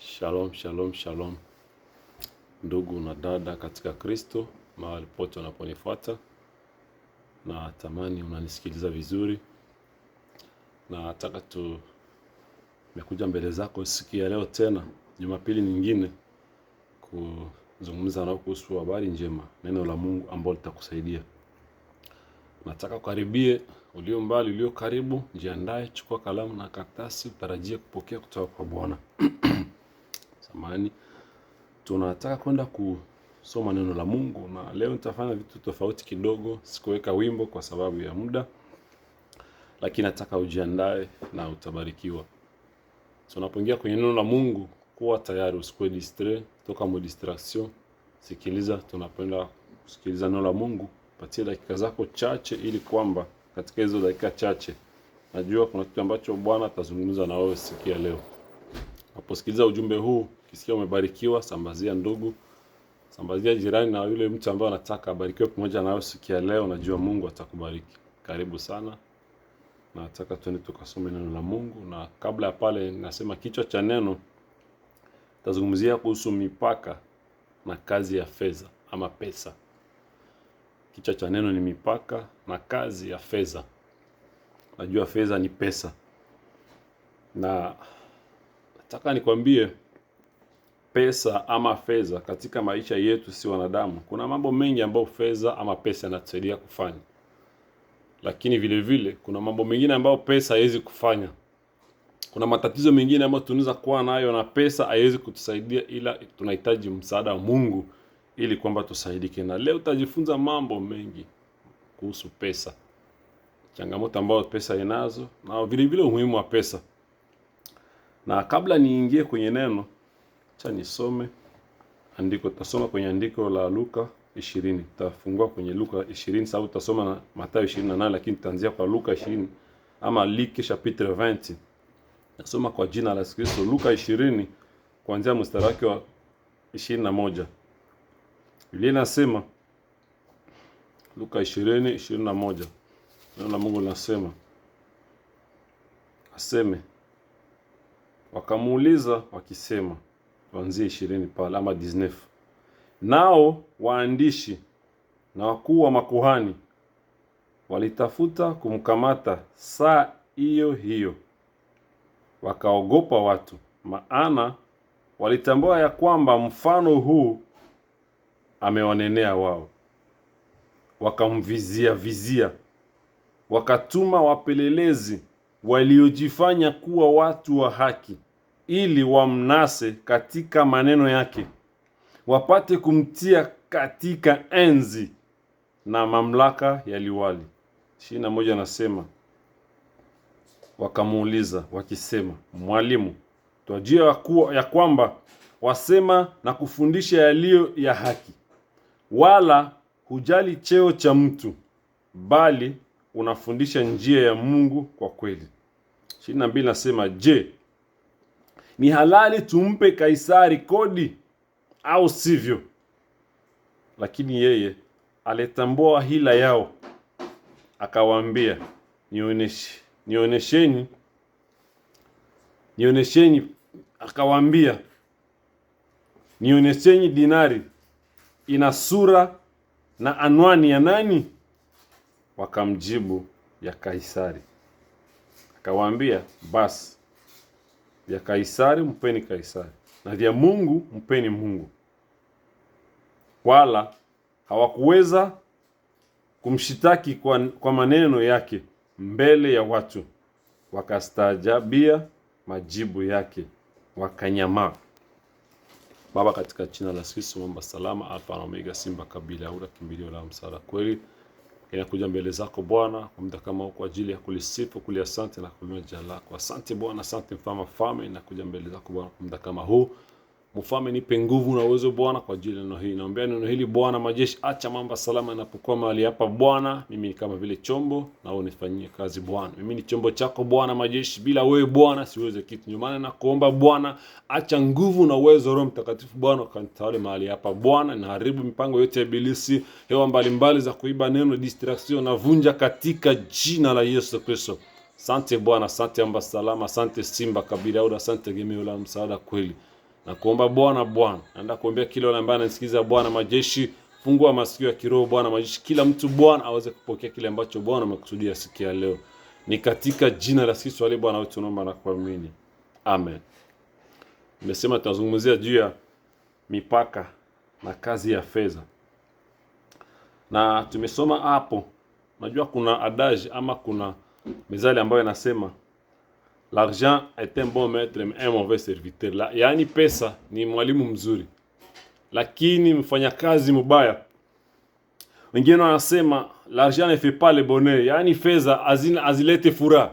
Shalom, shalom, shalom. Ndugu na dada katika Kristo, mahali pote unaponifuata, na tamani unanisikiliza vizuri. Na nataka nimekuja mbele zako siku ya leo tena, Jumapili nyingine, kuzungumza nao kuhusu habari njema, neno la Mungu ambalo litakusaidia. Nataka ukaribie, ulio mbali, ulio karibu, jiandae, chukua kalamu na karatasi, utarajie kupokea kutoka kwa Bwana. Samahani. Tunataka kwenda kusoma neno la Mungu, na leo nitafanya vitu tofauti kidogo. Sikuweka wimbo kwa sababu ya muda, lakini nataka ujiandae na utabarikiwa. Unapoingia kwenye neno la Mungu, kuwa tayari, usikuwe distrait, toka mo distraction. Sikiliza, tunapenda kusikiliza neno la Mungu. Patia dakika zako chache, ili kwamba katika hizo dakika chache najua kuna kitu ambacho Bwana atazungumza na wewe siku ya leo. Unaposikiliza ujumbe huu, kisikia umebarikiwa, sambazia ndugu, sambazia jirani, na yule mtu ambaye anataka abarikiwe pamoja na wewe siku ya leo. Najua Mungu atakubariki. Karibu sana. Na nataka tuende tukasome neno la Mungu, na kabla ya pale nasema kichwa cha neno tazungumzia kuhusu mipaka na kazi ya fedha ama pesa. Kichwa cha neno ni mipaka na kazi ya fedha. Najua fedha ni pesa. Na nataka nikwambie, pesa ama fedha katika maisha yetu si wanadamu, kuna mambo mengi ambayo fedha ama pesa inatusaidia kufanya. Lakini vile vile kuna mambo mengine ambayo pesa haiwezi kufanya. Kuna matatizo mengine ambayo tunaweza kuwa nayo na pesa haiwezi kutusaidia, ila tunahitaji msaada wa Mungu ili kwamba tusaidike. Na leo utajifunza mambo mengi kuhusu pesa, changamoto ambazo pesa inazo, na vile vile umuhimu wa pesa. Na kabla niingie kwenye neno, acha nisome andiko. Tutasoma kwenye andiko la Luka 20. Tutafungua kwenye Luka 20, sababu tutasoma na Mathayo 28, lakini tutaanzia kwa Luka 20 ama Luc chapitre 20. Nasoma kwa jina la Yesu Kristo. Luka 20 kuanzia mstari wake wa 21. Biblia inasema, Luka 20:21. Neno la Mungu linasema, aseme, wakamuuliza wakisema, kuanzia 20 pale ama 19. Nao waandishi na wakuu wa makuhani walitafuta kumkamata saa hiyo hiyo, wakaogopa watu, maana walitambua ya kwamba mfano huu amewanenea wao. Wakamvizia, wakatuma wapelelezi waliojifanya kuwa watu wa haki, ili wamnase katika maneno yake, wapate kumtia katika enzi na mamlaka ya liwali. 21 nasema, wakamuuliza wakisema, Mwalimu, twajua ya kwamba wasema na kufundisha yaliyo ya haki, wala hujali cheo cha mtu, bali unafundisha njia ya Mungu kwa kweli. 22 nasema, je, ni halali tumpe Kaisari kodi au sivyo? Lakini yeye alitambua hila yao, akawaambia, nionyesheni dinari ina sura na anwani ya nani? Wakamjibu, ya Kaisari. Akawaambia, basi vya Kaisari mpeni Kaisari, na vya Mungu mpeni Mungu. Wala hawakuweza kumshitaki kwa maneno yake mbele ya watu, wakastaajabia majibu yake, wakanyamaa. Baba, katika jina la Yesu, mwamba salama, Alfa na Omega, simba kabila ya kimbilio la msaada kweli, inakuja mbele zako Bwana kwa muda kama huu kwa ajili ya kulisifu, kuliasante na kuinua jina lako. Asante Bwana, asante mfalme, inakuja mbele zako Bwana kwa muda kama huu. Mfalme, nipe nguvu na uwezo Bwana kwa ajili ya neno hili. Naombea neno hili Bwana majeshi, acha mambo salama yanapokuwa mahali hapa Bwana. Mimi ni kama vile chombo, na wewe unifanyie kazi Bwana. Mimi ni chombo chako Bwana majeshi, bila wewe Bwana siweze kitu. Ndio maana nakuomba Bwana, acha nguvu na uwezo Roho Mtakatifu Bwana kanitawale mahali hapa Bwana, na haribu mipango yote ya ibilisi, hewa mbalimbali za kuiba neno, distraction, na vunja katika jina la Yesu Kristo. Asante Bwana, asante amba salama, asante simba kabila, asante gemeo la msaada kweli. Na kuomba Bwana, naenda kuombea kila yule ambaye anasikiza Bwana majeshi, fungua masikio ya kiroho Bwana majeshi, kila mtu Bwana aweze kupokea kile ambacho Bwana amekusudia siku ya leo. Ni katika jina la Yesu aliye Bwana wetu tunaomba na kuamini. Amen. Nimesema tunazungumzia juu ya mipaka na kazi ya fedha. Na tumesoma hapo, najua kuna adage ama kuna mezali ambayo inasema l'argent est un bon maître mais un mauvais serviteur. Yaani pesa ni mwalimu mzuri, lakini mfanyakazi mbaya. Wengine wanasema l'argent ne fait pas le bonheur, yaani fedha azilete furaha.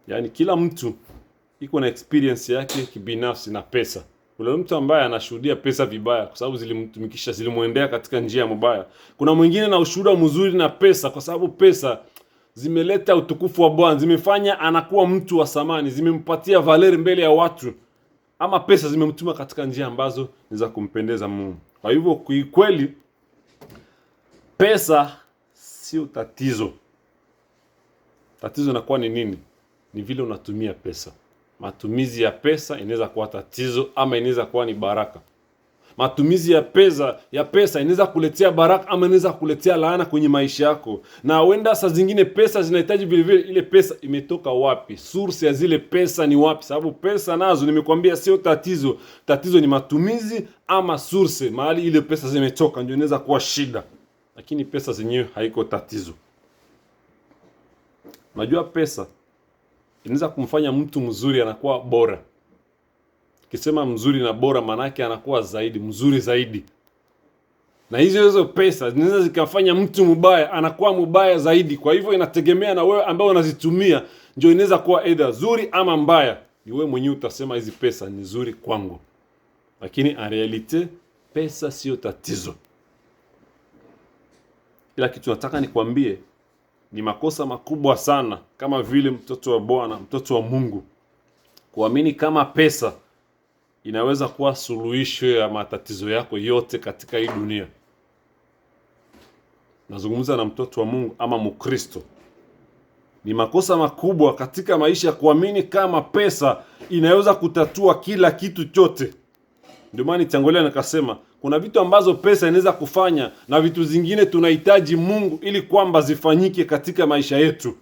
Yaani kila mtu iko na experience yake kibinafsi na pesa. Kuna mtu ambaye anashuhudia pesa vibaya kwa sababu zilimtumikisha, zilimuendea katika njia mbaya. Kuna mwingine na ushuhuda mzuri na pesa kwa sababu pesa zimeleta utukufu wa Bwana, zimefanya anakuwa mtu wa samani, zimempatia valeri mbele ya watu. Ama pesa zimemtuma katika njia ambazo ni za kumpendeza Mungu. Kwa hivyo kweli pesa sio tatizo. Tatizo inakuwa ni nini? Ni vile unatumia pesa. Matumizi ya pesa inaweza kuwa tatizo ama inaweza kuwa ni baraka. Matumizi ya pesa inaweza kuletea baraka ama inaweza kuletea laana kwenye maisha yako. Na huenda saa zingine pesa zinahitaji vile vile ile pesa imetoka wapi? Source ya zile pesa ni wapi? Sababu pesa nazo nimekwambia sio tatizo. Tatizo ni matumizi ama source, mahali ile pesa zimetoka ndio inaweza kuwa shida. Lakini pesa zenyewe haiko tatizo. Unajua pesa inaweza kumfanya mtu mzuri anakuwa bora. Kisema mzuri na bora maana yake anakuwa zaidi, mzuri zaidi. Na hizo pesa zinaweza zikafanya mtu mbaya anakuwa mbaya zaidi. Kwa hivyo inategemea na wewe ambao unazitumia, ndio inaweza kuwa either nzuri ama mbaya. Ni wewe mwenyewe utasema hizi pesa ni nzuri kwangu. Lakini en realite pesa sio tatizo. Ila kitu nataka nikwambie, ni makosa makubwa sana kama vile mtoto wa Bwana, mtoto wa Mungu, kuamini kama pesa inaweza kuwa suluhisho ya matatizo yako yote katika hii dunia. Nazungumza na mtoto wa Mungu ama Mkristo. Ni makosa makubwa katika maisha kuamini kama pesa inaweza kutatua kila kitu chote. Ndio maana nitangulia nikasema kuna vitu ambazo pesa inaweza kufanya na vitu zingine tunahitaji Mungu ili kwamba zifanyike katika maisha yetu.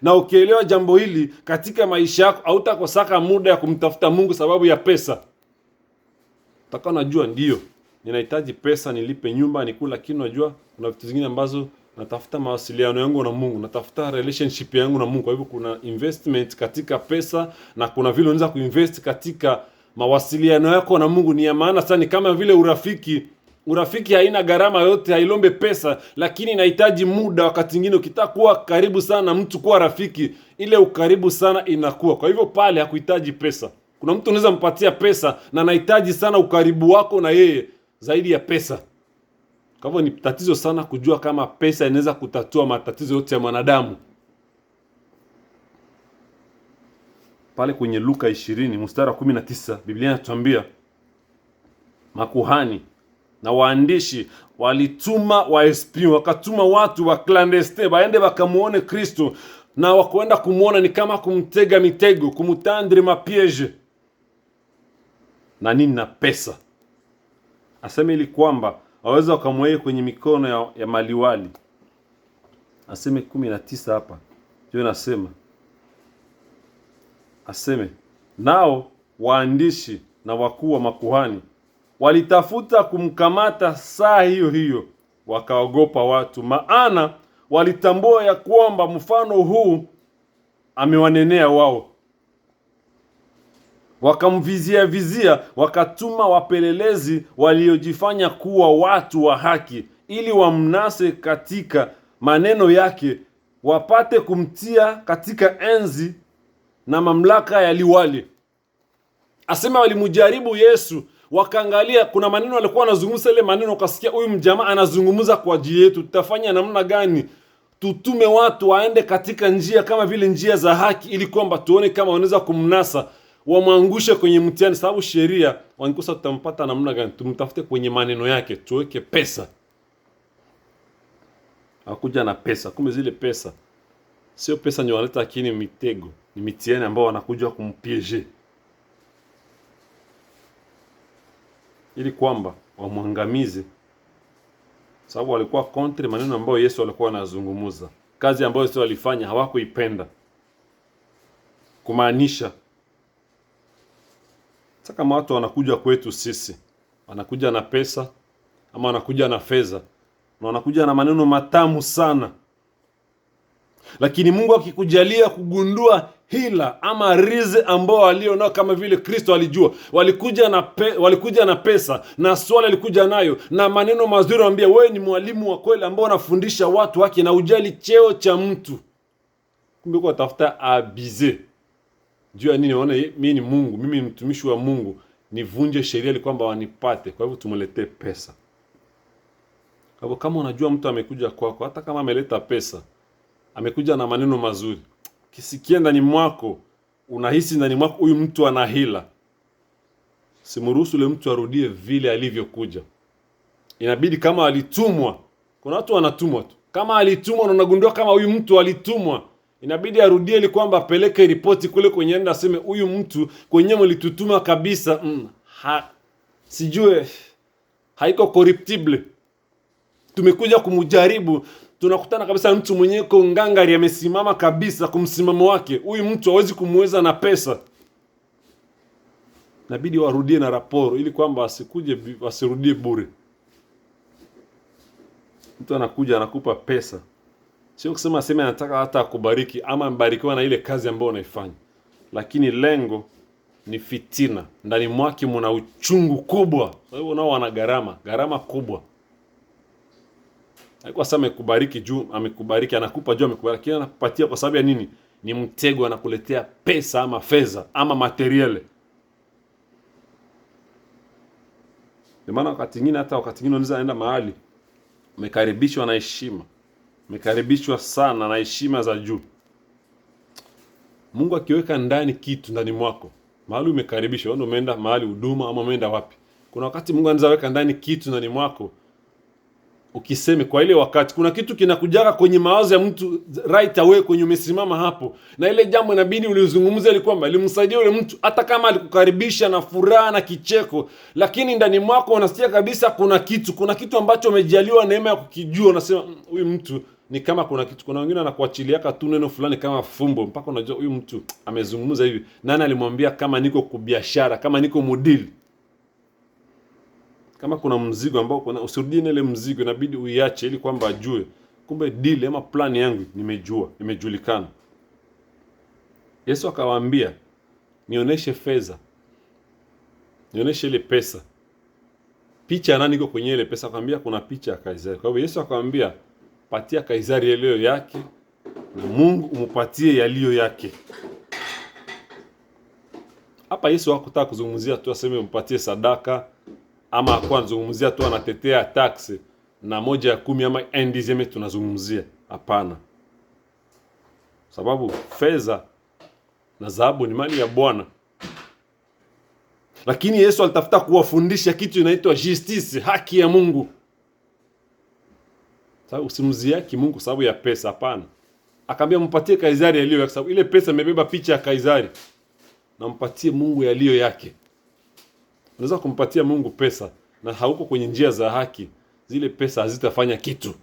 Na ukielewa jambo hili katika maisha yako hautakosaka muda ya kumtafuta Mungu sababu ya pesa. Utaka unajua ndio ninahitaji pesa nilipe nyumba nikula, lakini unajua kuna vitu zingine ambazo natafuta mawasiliano yangu na Mungu, natafuta relationship yangu na Mungu. Kwa hivyo kuna investment katika pesa na kuna vile unaweza kuinvest katika mawasiliano yako na Mungu. Ni ya maana sana, kama vile urafiki. Urafiki haina gharama yote, hailombe pesa, lakini inahitaji muda. Wakati mwingine ukitaka kuwa karibu sana na mtu, kuwa rafiki, ile ukaribu sana inakuwa. Kwa hivyo pale hakuhitaji pesa. Kuna mtu unaweza mpatia pesa na anahitaji sana ukaribu wako na yeye zaidi ya pesa. Kwa hivyo ni tatizo sana kujua kama pesa inaweza kutatua matatizo yote ya mwanadamu. Pale kwenye Luka 20 mstari wa 19 Biblia inatuambia makuhani na waandishi walituma waespri, wakatuma watu wa clandestine waende wakamuone Kristo, na wakoenda kumuona ni kama kumtega mitego, kumutandre mapiege na nini na pesa. Aseme ili kwamba waweza wakamweka kwenye mikono ya maliwali. Aseme 19 hapa. Ndio nasema. Aseme nao waandishi na wakuu wa makuhani walitafuta kumkamata saa hiyo hiyo, wakaogopa watu, maana walitambua ya kwamba mfano huu amewanenea wao. Wakamvizia, wakatuma wapelelezi waliojifanya kuwa watu wa haki, ili wamnase katika maneno yake, wapate kumtia katika enzi na mamlaka ya liwali. Asema walimujaribu Yesu, wakaangalia kuna maneno alikuwa anazungumza, ile maneno ukasikia huyu mjamaa anazungumza kwa ajili yetu, tutafanya namna gani? Tutume watu waende katika njia kama vile njia za haki, ili kwamba tuone kama wanaweza kumnasa, wamwangushe kwenye mtihani. Sababu sheria wanikosa, tutampata namna gani? Tumtafute kwenye maneno yake, tuweke pesa. Hakuja na pesa, kumbe zile pesa sio pesa ni wanaleta, lakini mitego, ni mitihani ambao wanakuja kumpiege. ili kwamba wamwangamize, sababu walikuwa kontre maneno ambayo Yesu alikuwa anazungumza. Kazi ambayo Yesu alifanya hawakuipenda. Kumaanisha sasa kama watu wanakuja kwetu sisi, wanakuja na pesa ama wanakuja na fedha na wanakuja na maneno matamu sana, lakini Mungu akikujalia kugundua hila ama rize ambao walionao, kama vile Kristo alijua, walikuja na pesa na swali alikuja nayo na maneno mazuri, anambia wewe ni mwalimu wa kweli ambao unafundisha watu haki na ujali cheo cha mtu. Kumbe kwa tafuta abize jua nini? Waona mimi ni Mungu, mimi ni mtumishi wa Mungu, nivunje sheria ili kwamba wanipate, kwa hivyo tumuletee pesa. Kwa hivyo kama unajua mtu amekuja kwako, hata kama ameleta pesa, amekuja na maneno mazuri, kisikia ndani mwako, unahisi ndani mwako huyu mtu ana hila, simruhusu yule mtu arudie vile alivyokuja. Inabidi kama alitumwa, kuna watu wanatumwa tu, kama alitumwa na unagundua kama huyu mtu alitumwa, inabidi arudie ili kwamba apeleke ripoti kule kwenye enda, aseme huyu mtu kwenyewe mlitutuma kabisa, sijue haiko corruptible, tumekuja kumjaribu, tunakutana kabisa mtu mwenyewe kwa ngangari amesimama kabisa kumsimamo wake, huyu mtu hawezi kumweza na pesa. Inabidi warudie na raporo ili kwamba wasirudie bure. Mtu anakuja anakupa pesa, sio kusema aseme anataka hata akubariki ama mbarikiwa na ile kazi ambayo unaifanya, lakini lengo ni fitina. Ndani mwake mna uchungu kubwa, kwa hiyo nao wana gharama kubwa. Haikuwa sema amekubariki juu amekubariki, anakupa juu amekubariki, anakupatia kwa sababu ya nini? Ni mtego, anakuletea pesa ama fedha ama material. Ndio maana wakati mwingine unaweza enda mahali umekaribishwa na heshima, umekaribishwa sana na heshima za juu. Mungu akiweka ndani kitu ndani mwako, mahali umekaribishwa, ndio umeenda mahali huduma ama umeenda wapi, kuna wakati Mungu anaweza weka ndani kitu ndani mwako, ukiseme kwa ile wakati kuna kitu kinakujaga kwenye mawazo ya mtu right away kwenye umesimama hapo, na ile jambo inabidi ulizungumze ili kwamba limsaidia yule mtu, hata kama alikukaribisha na furaha na kicheko, lakini ndani mwako unasikia kabisa kuna kitu ambacho umejaliwa neema ya kukijua. Unasema huyu mtu ni kama kuna kitu. Kuna wengine anakuachiliaka tu neno fulani kama fumbo, mpaka unajua huyu mtu amezungumza hivi, nani alimwambia kama niko kubiashara, kama niko mudili. Kama kuna mzigo ambao usirudie ile mzigo, inabidi uiache ili kwamba ajue kumbe deal ama plan yangu imejulikana. Yesu akawaambia, nionyeshe fedha, nionyeshe ile pesa. Picha nani iko kwenye ile pesa? Akamwambia kuna picha ya Kaisari. Kwa hivyo Yesu akamwambia, patia Kaisari yaliyo yake na Mungu umupatie yaliyo yake. Hapa Yesu hakutaka kuzungumzia tu aseme umpatie sadaka, ama hakuwa anazungumzia tu anatetea tax na 1/10 ama endizeme tunazungumzia. Hapana. Sababu fedha na dhahabu ni mali ya Bwana. Lakini Yesu alitafuta kuwafundisha kitu inaitwa justice, haki ya Mungu. Sababu usimziaki Mungu sababu ya pesa, hapana. Akamwambia mpatie Kaisari yaliyo yake, sababu ile pesa imebeba picha ya Kaisari, na mpatie Mungu yaliyo yake. Unaweza kumpatia Mungu pesa na hauko kwenye njia za haki, zile pesa hazitafanya kitu.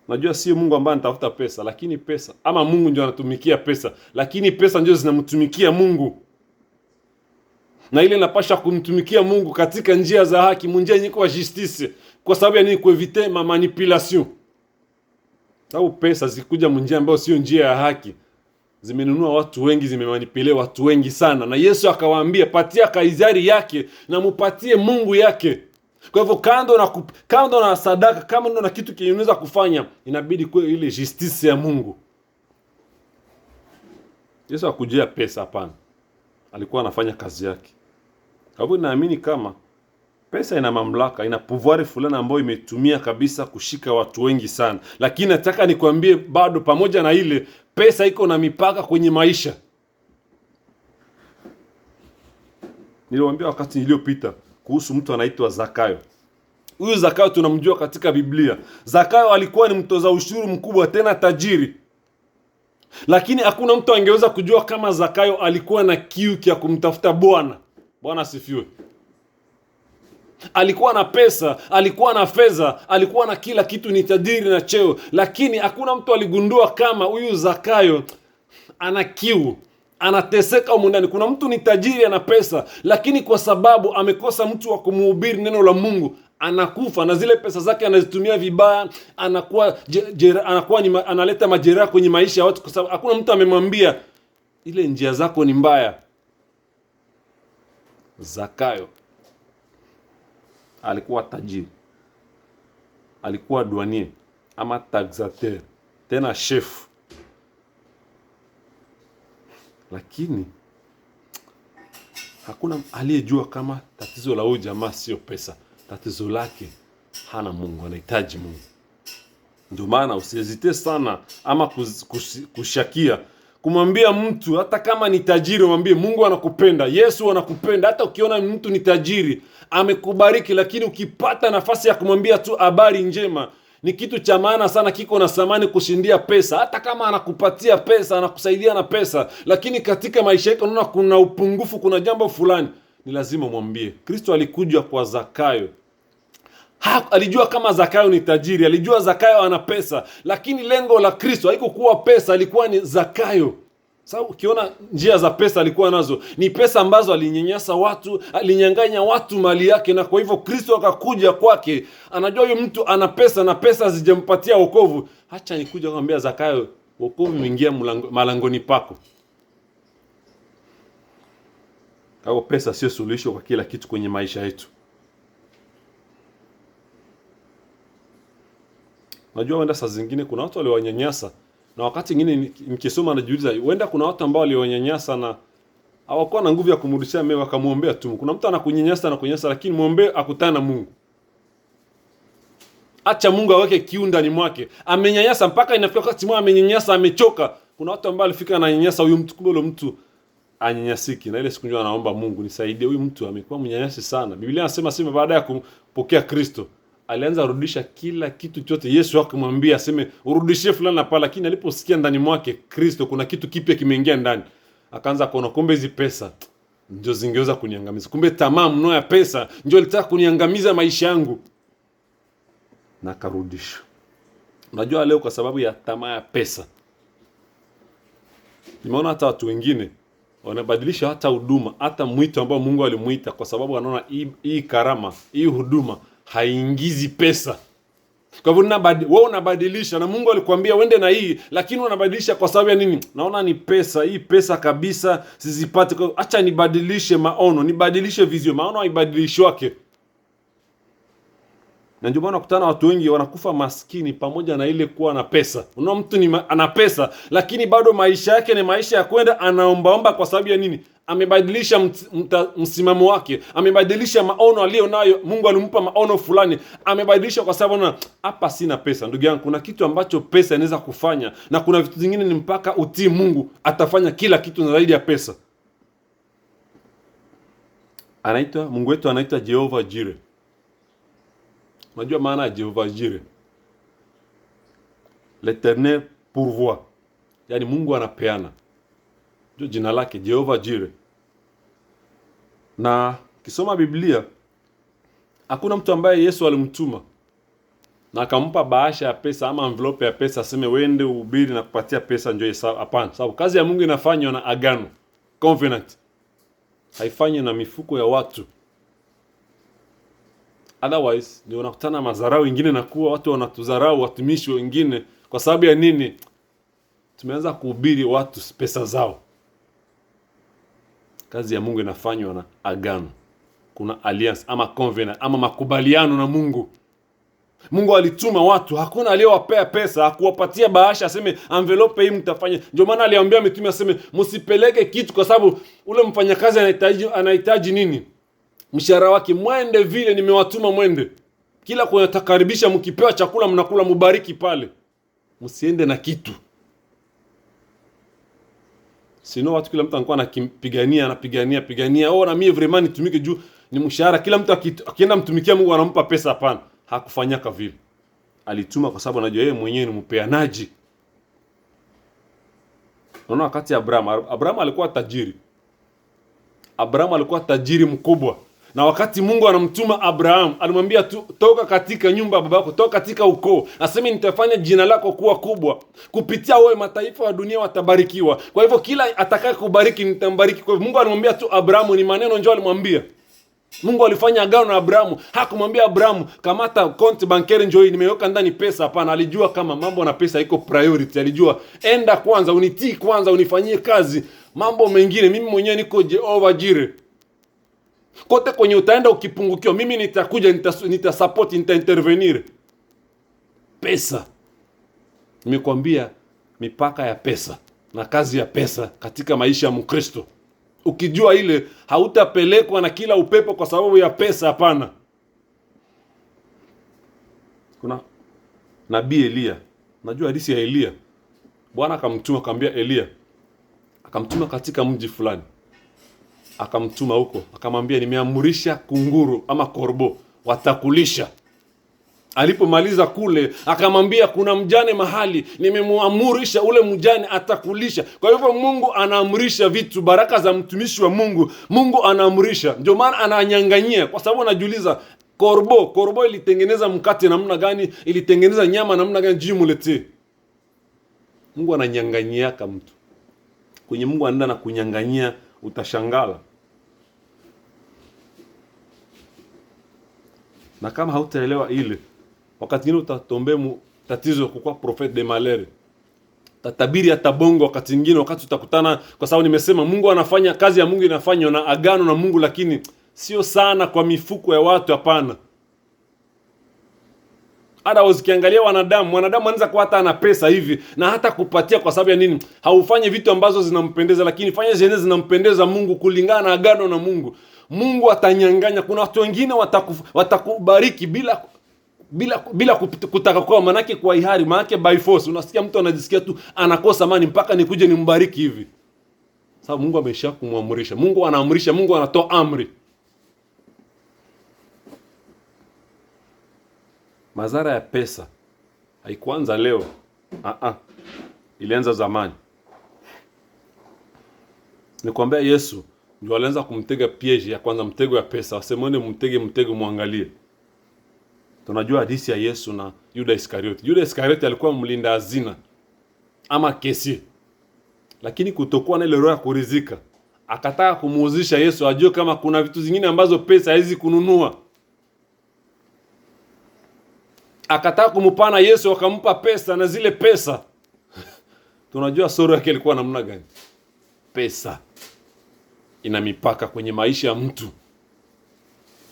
Najua sio Mungu ambaye anatafuta pesa, lakini pesa ama Mungu ndio anatumikia pesa, lakini pesa ndio zinamtumikia Mungu. Na ile inapasha kumtumikia Mungu katika njia za haki, njia nyiko wa justice, kwa sababu ya nini? Kuevite manipulation. Sababu pesa zikuja njia ambayo sio njia ya haki, zimenunua watu wengi, zimemanipulea watu wengi sana. Na Yesu akawaambia, patia Kaisari yake na mupatie Mungu yake. Kwa hivyo kando na sadaka, kama ndo na kitu kinaweza kufanya, inabidi kwa ile justice ya Mungu. Yesu hakujia pesa, hapana. Alikuwa anafanya kazi yake. Kwa hivyo naamini kama pesa ina mamlaka, ina pouvoir fulani ambayo imetumia kabisa kushika watu wengi sana. Lakini nataka nikwambie bado pamoja na ile pesa iko na mipaka kwenye maisha. Niliwaambia wakati niliopita kuhusu mtu anaitwa Zakayo. Huyu Zakayo tunamjua katika Biblia. Zakayo alikuwa ni mtoza ushuru mkubwa, tena tajiri. Lakini hakuna mtu angeweza kujua kama Zakayo alikuwa na kiu ya kumtafuta Bwana. Bwana asifiwe. Alikuwa na pesa, alikuwa na fedha, alikuwa na kila kitu, ni tajiri na cheo, lakini hakuna mtu aligundua kama huyu Zakayo ana kiu, anateseka huko ndani. Kuna mtu ni tajiri, ana pesa, lakini kwa sababu amekosa mtu wa kumhubiri neno la Mungu, anakufa na zile pesa zake anazitumia vibaya, analeta majeraha kwenye maisha ya watu, kwa sababu hakuna mtu amemwambia ile njia zako ni mbaya. Zakayo alikuwa tajiri, alikuwa douanier ama taxateur, tena chef, lakini hakuna aliyejua kama tatizo la huyu jamaa sio pesa. Tatizo lake hana Mungu, anahitaji Mungu. Ndio maana usihezite sana ama kushakia kumwambia mtu, hata kama ni tajiri, mwambie Mungu anakupenda, Yesu anakupenda. Hata ukiona mtu ni tajiri, amekubariki, lakini ukipata nafasi ya kumwambia tu habari njema, ni kitu cha maana sana, kiko na thamani kushindia pesa. Hata kama anakupatia pesa, anakusaidia na pesa, lakini katika maisha yako unaona kuna upungufu, kuna jambo fulani, ni lazima mwambie. Kristo alikuja kwa Zakayo. Alijua kama Zakayo ni tajiri, alijua Zakayo ana pesa, lakini lengo la Kristo haikuwa pesa, alikuwa ni Zakayo. Sasa ukiona njia za pesa alikuwa nazo, ni pesa ambazo alinyanyasa watu, alinyang'anya watu mali yake, na kwa hivyo Kristo akakuja kwake. Anajua huyu mtu ana pesa na pesa hazijampatia wokovu. Acha nikuja kumwambia Zakayo, wokovu umeingia malangoni pako. Kwa pesa sio suluhisho kwa kila kitu kwenye maisha yetu. Najua wenda saa zingine kuna watu waliowanyanyasa, na wakati mwingine nikisoma najiuliza, wenda kuna watu ambao waliowanyanyasa na hawakuwa na nguvu ya kumrudishia mema, wakamuombea tu. Kuna mtu anakunyanyasa, lakini muombe akutane na Mungu. Acha Mungu aweke kiu ndani mwake. Amenyanyasa mpaka inafika wakati mmoja amenyanyasa, amechoka. Kuna watu ambao alifika na nyanyasa huyu mtu, kumbe mtu anyanyasiki. Na ile siku njoo anaomba Mungu, nisaidie, huyu mtu amekuwa mnyanyasi sana. Biblia inasema baada ya kupokea Kristo alianza kurudisha kila kitu chote. Yesu akamwambia aseme urudishie fulani na pale, lakini aliposikia ndani mwake Kristo kuna kitu kipya kimeingia ndani, akaanza kuona kumbe hizi pesa ndio zingeweza kuniangamiza. Kumbe tamaa mno ya pesa ndio ilitaka kuniangamiza maisha yangu, na karudisha. Unajua leo kwa sababu ya tamaa ya pesa, nimeona hata watu wengine wanabadilisha hata huduma, hata mwito ambao Mungu alimuita, kwa sababu anaona hii karama, hii huduma haingizi pesa. Kwa hivyo wewe unabadilisha, na Mungu alikwambia uende na hii, lakini unabadilisha kwa sababu ya nini? Naona ni pesa, hii pesa kabisa sizipate, acha nibadilishe maono, nibadilishe vision. Maono haibadilishi wake. Na ndio maana unakutana watu wengi wanakufa maskini pamoja na ile kuwa na pesa. Unaona mtu ana pesa, lakini bado maisha yake ni maisha ya kwenda anaombaomba. Kwa sababu ya nini? Amebadilisha msimamo wake, amebadilisha maono alionayo. Mungu alimpa maono fulani, amebadilisha kwa sababu na hapa sina pesa. Ndugu yangu, kuna kitu ambacho pesa inaweza kufanya, na kuna vitu vingine ni mpaka utii Mungu, atafanya kila kitu zaidi ya pesa. Mungu wetu anaitwa Jehovah Jireh. Unajua maana ya Jehovah Jireh? L'Eternel pourvoit. Yaani Mungu anapeana. Ndio jina lake, Jehovah Jireh. Na kisoma Biblia, hakuna mtu ambaye Yesu alimtuma na akampa bahasha ya pesa ama envelope ya pesa aseme wende uhubiri na kupatia pesa njoo Yesu. Hapana, sababu kazi ya Mungu inafanywa na agano, covenant. Haifanywi na mifuko ya watu. Otherwise ndio unakutana madharau wengine, na kuwa watu wanatudharau watumishi wengine kwa sababu ya nini? Tumeanza kuhubiri watu pesa zao. Kazi ya Mungu inafanywa na agano. Kuna alliance ama covenant ama makubaliano na Mungu. Mungu alituma watu, hakuna aliyewapea pesa, hakuwapatia bahasha aseme envelope hii mtafanya. Ndio maana aliambia mitume aseme msipeleke kitu, kwa sababu ule mfanyakazi anahitaji nini? Mshahara wake. Mwende vile nimewatuma mwende. Kila kwa takaribisha, mkipewa chakula mnakula, mubariki pale. Msiende na kitu. Sino watu kila mtu anakuwa anapigania. Na mimi vraiment nitumike juu ni mshahara. Kila mtu akienda mtumikia Mungu anampa pesa. Hapana, hakufanyaka vile. Alituma kwa sababu anajua yeye mwenyewe ni mpeanaji. Unaona wakati Abraham alikuwa tajiri. Abrahamu alikuwa tajiri mkubwa, na wakati Mungu anamtuma Abrahamu alimwambia tu, toka katika nyumba ya babako, toka katika ukoo, aseme nitafanya jina lako kuwa kubwa, kupitia wewe mataifa wa dunia watabarikiwa, kwa hivyo kila atakaye kubariki nitambariki. Kwa hivyo Mungu alimwambia tu Abrahamu, ni maneno njoo alimwambia. Mungu alifanya agano na Abrahamu, hakumwambia Abrahamu kamata account bancaire njoo nimeweka ndani pesa. Hapana, alijua kama mambo na pesa iko priority. Alijua enda kwanza, unitii kwanza, unifanyie kazi, mambo mengine mimi mwenyewe niko Jehova Jireh. Kote kwenye utaenda ukipungukiwa, mimi nitakuja, nitasupport, nitaintervenir. Pesa, nimekwambia mipaka ya pesa na kazi ya pesa katika maisha ya Mkristo. Ukijua ile, hautapelekwa na kila upepo kwa sababu ya pesa. Hapana. Kuna nabii Elia, najua hadithi ya Elia. Bwana akamtuma, akamwambia Elia, akamtuma katika mji fulani, akamtuma huko, akamwambia nimeamurisha kunguru ama korbo watakulisha. Alipomaliza kule, akamwambia kuna mjane mahali, nimemuamurisha ule mjane atakulisha. Kwa hivyo Mungu anaamrisha vitu, baraka za mtumishi wa Mungu, Mungu anaamrisha. Ndio maana ananyanganyia, kwa sababu anajiuliza, korbo ilitengeneza mkate namna gani? Ilitengeneza nyama namna gani? Jimulete. Mungu ananyanganyia kama mtu. Kwenye Mungu anaenda na kunyanganyia, utashangala. Na kama hautaelewa ile, wakati mwingine utatombea tatizo kwa prophet de malere. Tatabiri hata bongo wakati mwingine, wakati utakutana, kwa sababu nimesema Mungu anafanya kazi ya Mungu inafanywa na agano na Mungu, lakini sio sana kwa mifuko ya watu. Hapana. Hata usikiangalia wanadamu anaweza kuwa hata ana pesa hivi na hata kupatia, kwa sababu ya nini? Haufanye vitu ambazo zinampendeza, lakini fanya zile zinampendeza Mungu kulingana na agano na Mungu. Mungu atanyanganya. Kuna watu wengine watakubariki bila kutaka kwao, manake kwa hiari, manake by force. Unasikia mtu anajisikia tu anakosa amani, mpaka nikuje nimbariki hivi. Sababu Mungu amesha kumwamurisha. Mungu anaamrisha, Mungu anatoa amri. Madhara ya pesa haikuanza leo. Ilianza zamani. Nikwambia Yesu ndio alianza kumtega piège ya kwanza, mtego ya pesa. Wasemone mtego muangalie. Tunajua hadithi ya Yesu na Yuda Iskarioti. Yuda Iskarioti alikuwa mlinda hazina ama kesi, lakini kutokuwa na ile roho ya kuridhika, akataka kumuuzisha Yesu, ajue kama kuna vitu zingine ambazo pesa haizi kununua. Akataka kumupana Yesu, akampa pesa, na zile pesa tunajua sura yake ilikuwa namna gani. Pesa ina mipaka kwenye maisha ya mtu.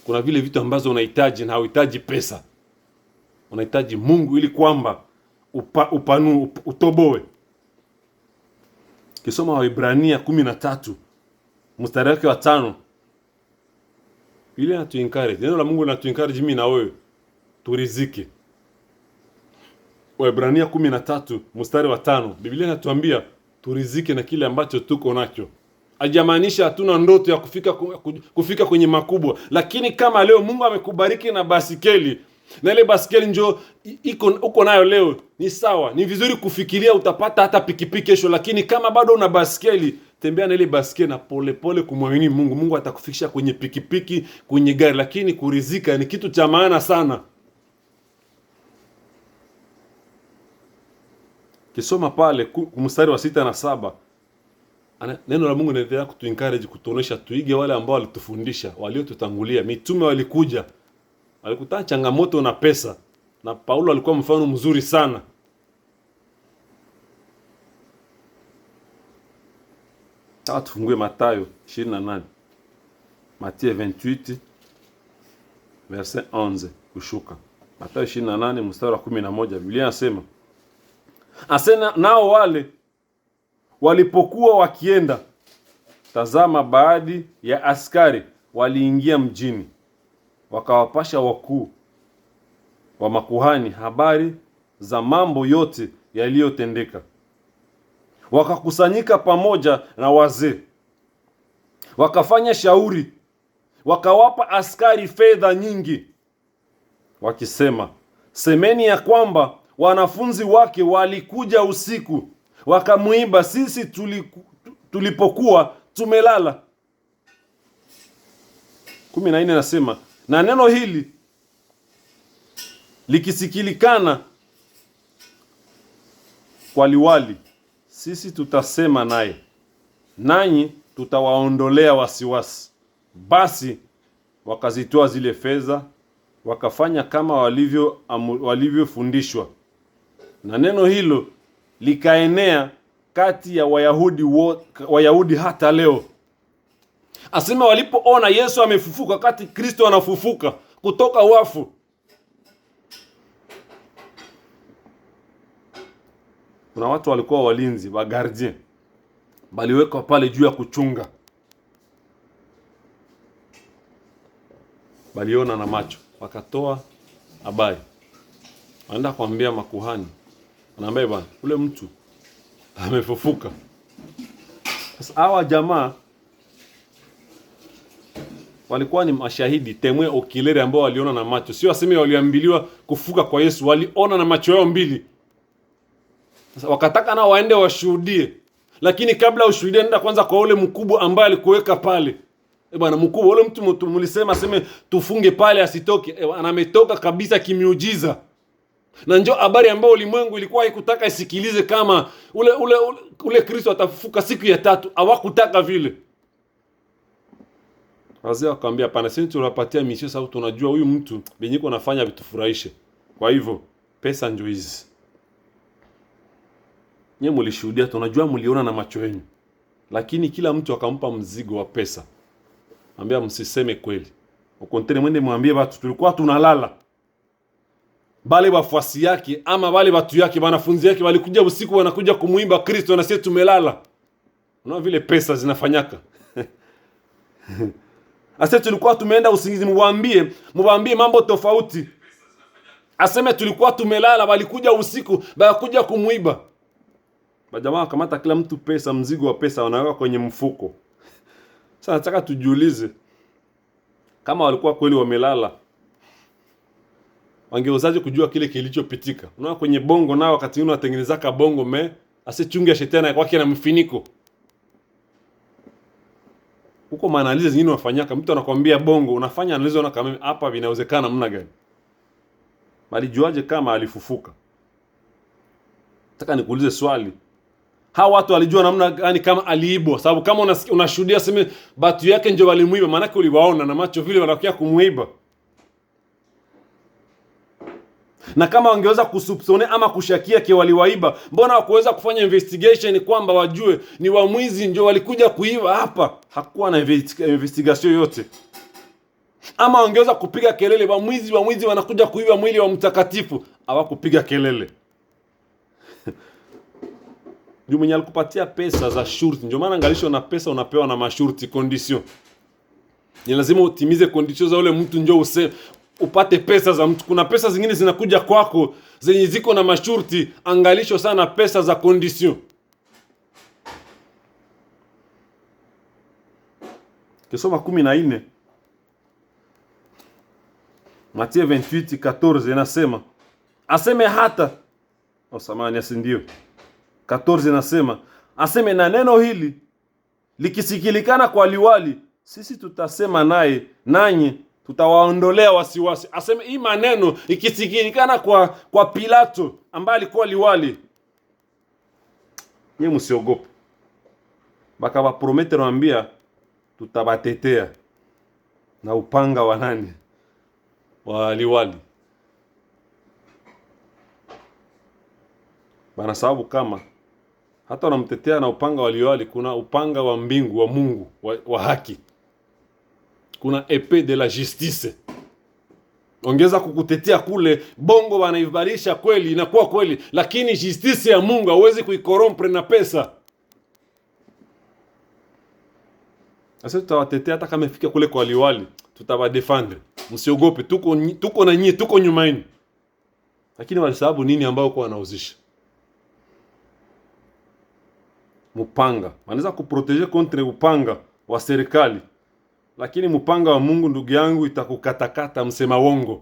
Kuna vile vitu ambazo unahitaji na hauhitaji pesa. Unahitaji Mungu ili kwamba utoboe. Kisoma Waebrania 13 mstari wake wa 5. Ile inatuencourage. Neno la Mungu linatuencourage mimi na wewe turizike. Waebrania 13 mstari wa 5. Biblia inatuambia turizike na kile ambacho tuko nacho. Hajamaanisha hatuna ndoto ya kufika kwenye makubwa, lakini kama leo Mungu amekubariki na basikeli, na ile basikeli njoo uko nayo leo, ni sawa, ni vizuri kufikiria utapata hata pikipiki kesho, lakini kama bado una basikeli, tembea na ile basikeli na pole kumwamini Mungu. Mungu atakufikisha kwenye pikipiki, kwenye gari, lakini kurizika ni kitu cha maana sana. Kisoma pale mstari wa 6 na 7. Neno la Mungu linaendelea kutuencourage, kutuonesha tuige wale ambao walitufundisha, waliotutangulia. Mitume walikuja, walikutana changamoto na pesa, na Paulo alikuwa mfano mzuri sana. Sasa tufungue Mathayo 28. Mathayo 28 verset 11 kushuka. Mathayo 28 mstari wa 11. Biblia inasema, asena nao wale walipokuwa wakienda, tazama, baadhi ya askari waliingia mjini, wakawapasha wakuu wa makuhani habari za mambo yote yaliyotendeka. Wakakusanyika pamoja na wazee, wakafanya shauri, wakawapa askari fedha nyingi, wakisema, semeni ya kwamba wanafunzi wake walikuja usiku wakamuiba sisi tulipokuwa tumelala. 14 nasema, na neno hili likisikilikana kwa liwali, sisi tutasema naye, nanyi tutawaondolea wasiwasi. Basi wakazitoa zile fedha, wakafanya kama walivyofundishwa. Na neno hilo likaenea kati ya Wayahudi hata leo. Asema walipoona Yesu amefufuka, kati Kristo anafufuka kutoka wafu, kuna watu walikuwa walinzi wa gardien, baliwekwa pale juu ya kuchunga. Baliona na macho, wakatoa habari, wanaenda kuambia makuhani, wanaambia bwana, ule mtu amefufuka. Sasa hawa jamaa walikuwa ni mashahidi, temwe okilere, ambao waliona na macho. Sio aseme waliambiliwa kufuka kwa Yesu, waliona na macho yao mbili. Sasa wakataka nao waende washuhudie, lakini kabla ushuhudie, nenda kwanza kwa ule mkubwa ambaye alikuweka pale. Bwana mkubwa, ule mtu mlisema aseme tufunge pale asitoke, ametoka kabisa kimiujiza. Na njoo habari ambayo ulimwengu ilikuwa haikutaka isikilize, kama ule Kristo atafufuka siku ya tatu. Hawakutaka vile. Wazee wakamwambia, hapana, sisi tunapatia misio sababu tunajua huyu mtu benyiko anafanya vitufurahishe. Kwa hivyo pesa njoo hizi. Nyie mlishuhudia, tunajua mliona na macho yenu. Lakini kila mtu akampa mzigo wa pesa. Ambia msiseme kweli. Ukontene mwende mwambie watu tulikuwa tunalala. Bale wafuasi yake ama wale watu yake, wanafunzi yake walikuja usiku, wanakuja kumuimba Kristo, na sisi tumelala. Unaona vile pesa zinafanyaka. Ase tulikuwa tumeenda usingizi, muwaambie mambo tofauti. Aseme tulikuwa tumelala, walikuja usiku, wakakuja kumuiba. Bajamaa kamata kila mtu pesa, mzigo wa pesa wanaweka kwenye mfuko. Sasa nataka tujiulize, kama walikuwa kweli wamelala, wangewezaje kujua kile kilichopitika? Unaona kwenye bongo nao wakati mwingine watengenezaka bongo asichunge shetani kwake na mfiniko. Huko maanalizi zingine wafanyaka, mtu anakuambia bongo, unafanya analizi, unaona kama hapa vinawezekana namna gani? Bali juaje kama alifufuka? Nataka nikuulize swali. Hawa watu walijua namna gani kama aliibwa? Sababu kama unashuhudia sema batu yake ndio walimuiba, maana yake uliwaona na macho vile wanakuja kumuiba. Na kama wangeweza kusupsone ama kushakia ke waliwaiba, mbona hawakuweza kufanya investigation kwamba wajue ni wamwizi ndio walikuja kuiba hapa? Hakuwa na investigation yote. Ama wangeweza kupiga kelele, wamwizi wanakuja kuiba mwili wa mtakatifu, hawakupiga kelele. Ndio mwenye alikupatia pesa za shurti. Ndio maana angalisho na pesa unapewa na mashurti, condition. Ni lazima utimize condition za ule mtu ndio upate pesa za mtu. Kuna pesa zingine zinakuja kwako zenye ziko na mashurti, angalisho sana pesa za condition. Kisoma 14 Mathayo 28:14 inasema, aseme hata samani asindio 14 nasema, aseme na neno hili likisikilikana kwa liwali, sisi tutasema naye, nanyi tutawaondolea wasiwasi. Aseme hii maneno ikisikilikana kwa Pilato ambaye alikuwa liwali, nyie msiogope. Baka wa promete naambia tutabatetea na upanga wa nani? Wa liwali. Bana, sababu kama hata unamtetea na upanga wa liwali, kuna upanga wa mbingu wa Mungu wa haki. Kuna epée de la justice. Ongeza kukutetea kule bongo wanaibalisha kweli, inakuwa kweli, lakini justice ya Mungu hauwezi kuikorompre na pesa. Sasa tutawatetea hata kama ifika kule kwa liwali, tutawadefendre. Msiogope, tuko na nyinyi, tuko nyuma yenu. Lakini walisababu nini ambao kwa wanauzisha? Mupanga. Wanaweza kuproteger contre upanga wa serikali. Lakini mupanga wa Mungu, ndugu yangu, itakukatakata msema wongo.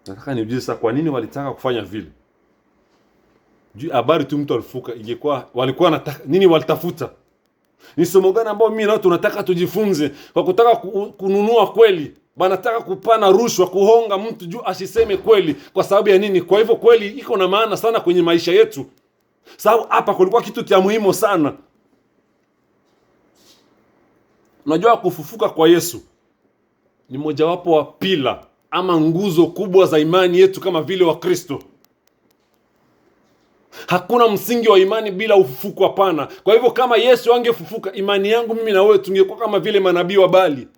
Nataka niulize sasa, kwa nini walitaka kufanya vile? Habari tu mtu alifuka, ingekuwa walikuwa nataka nini? Walitafuta Ni somo gani ambao mimi na tunataka tujifunze kwa kutaka kununua kweli? Banataka kupana rushwa, kuhonga mtu juu asiseme kweli. Kwa sababu ya nini? Kwa hivyo kweli iko na maana sana kwenye maisha yetu. Sababu hapa kulikuwa kitu cha muhimu sana. Unajua kufufuka kwa Yesu ni mojawapo wa pila ama nguzo kubwa za imani yetu kama vile wa Kristo. Hakuna msingi wa imani bila ufufuko, hapana. Kwa hivyo kama Yesu angefufuka, imani yangu mimi na wewe tungekuwa kama vile manabii wa Bali.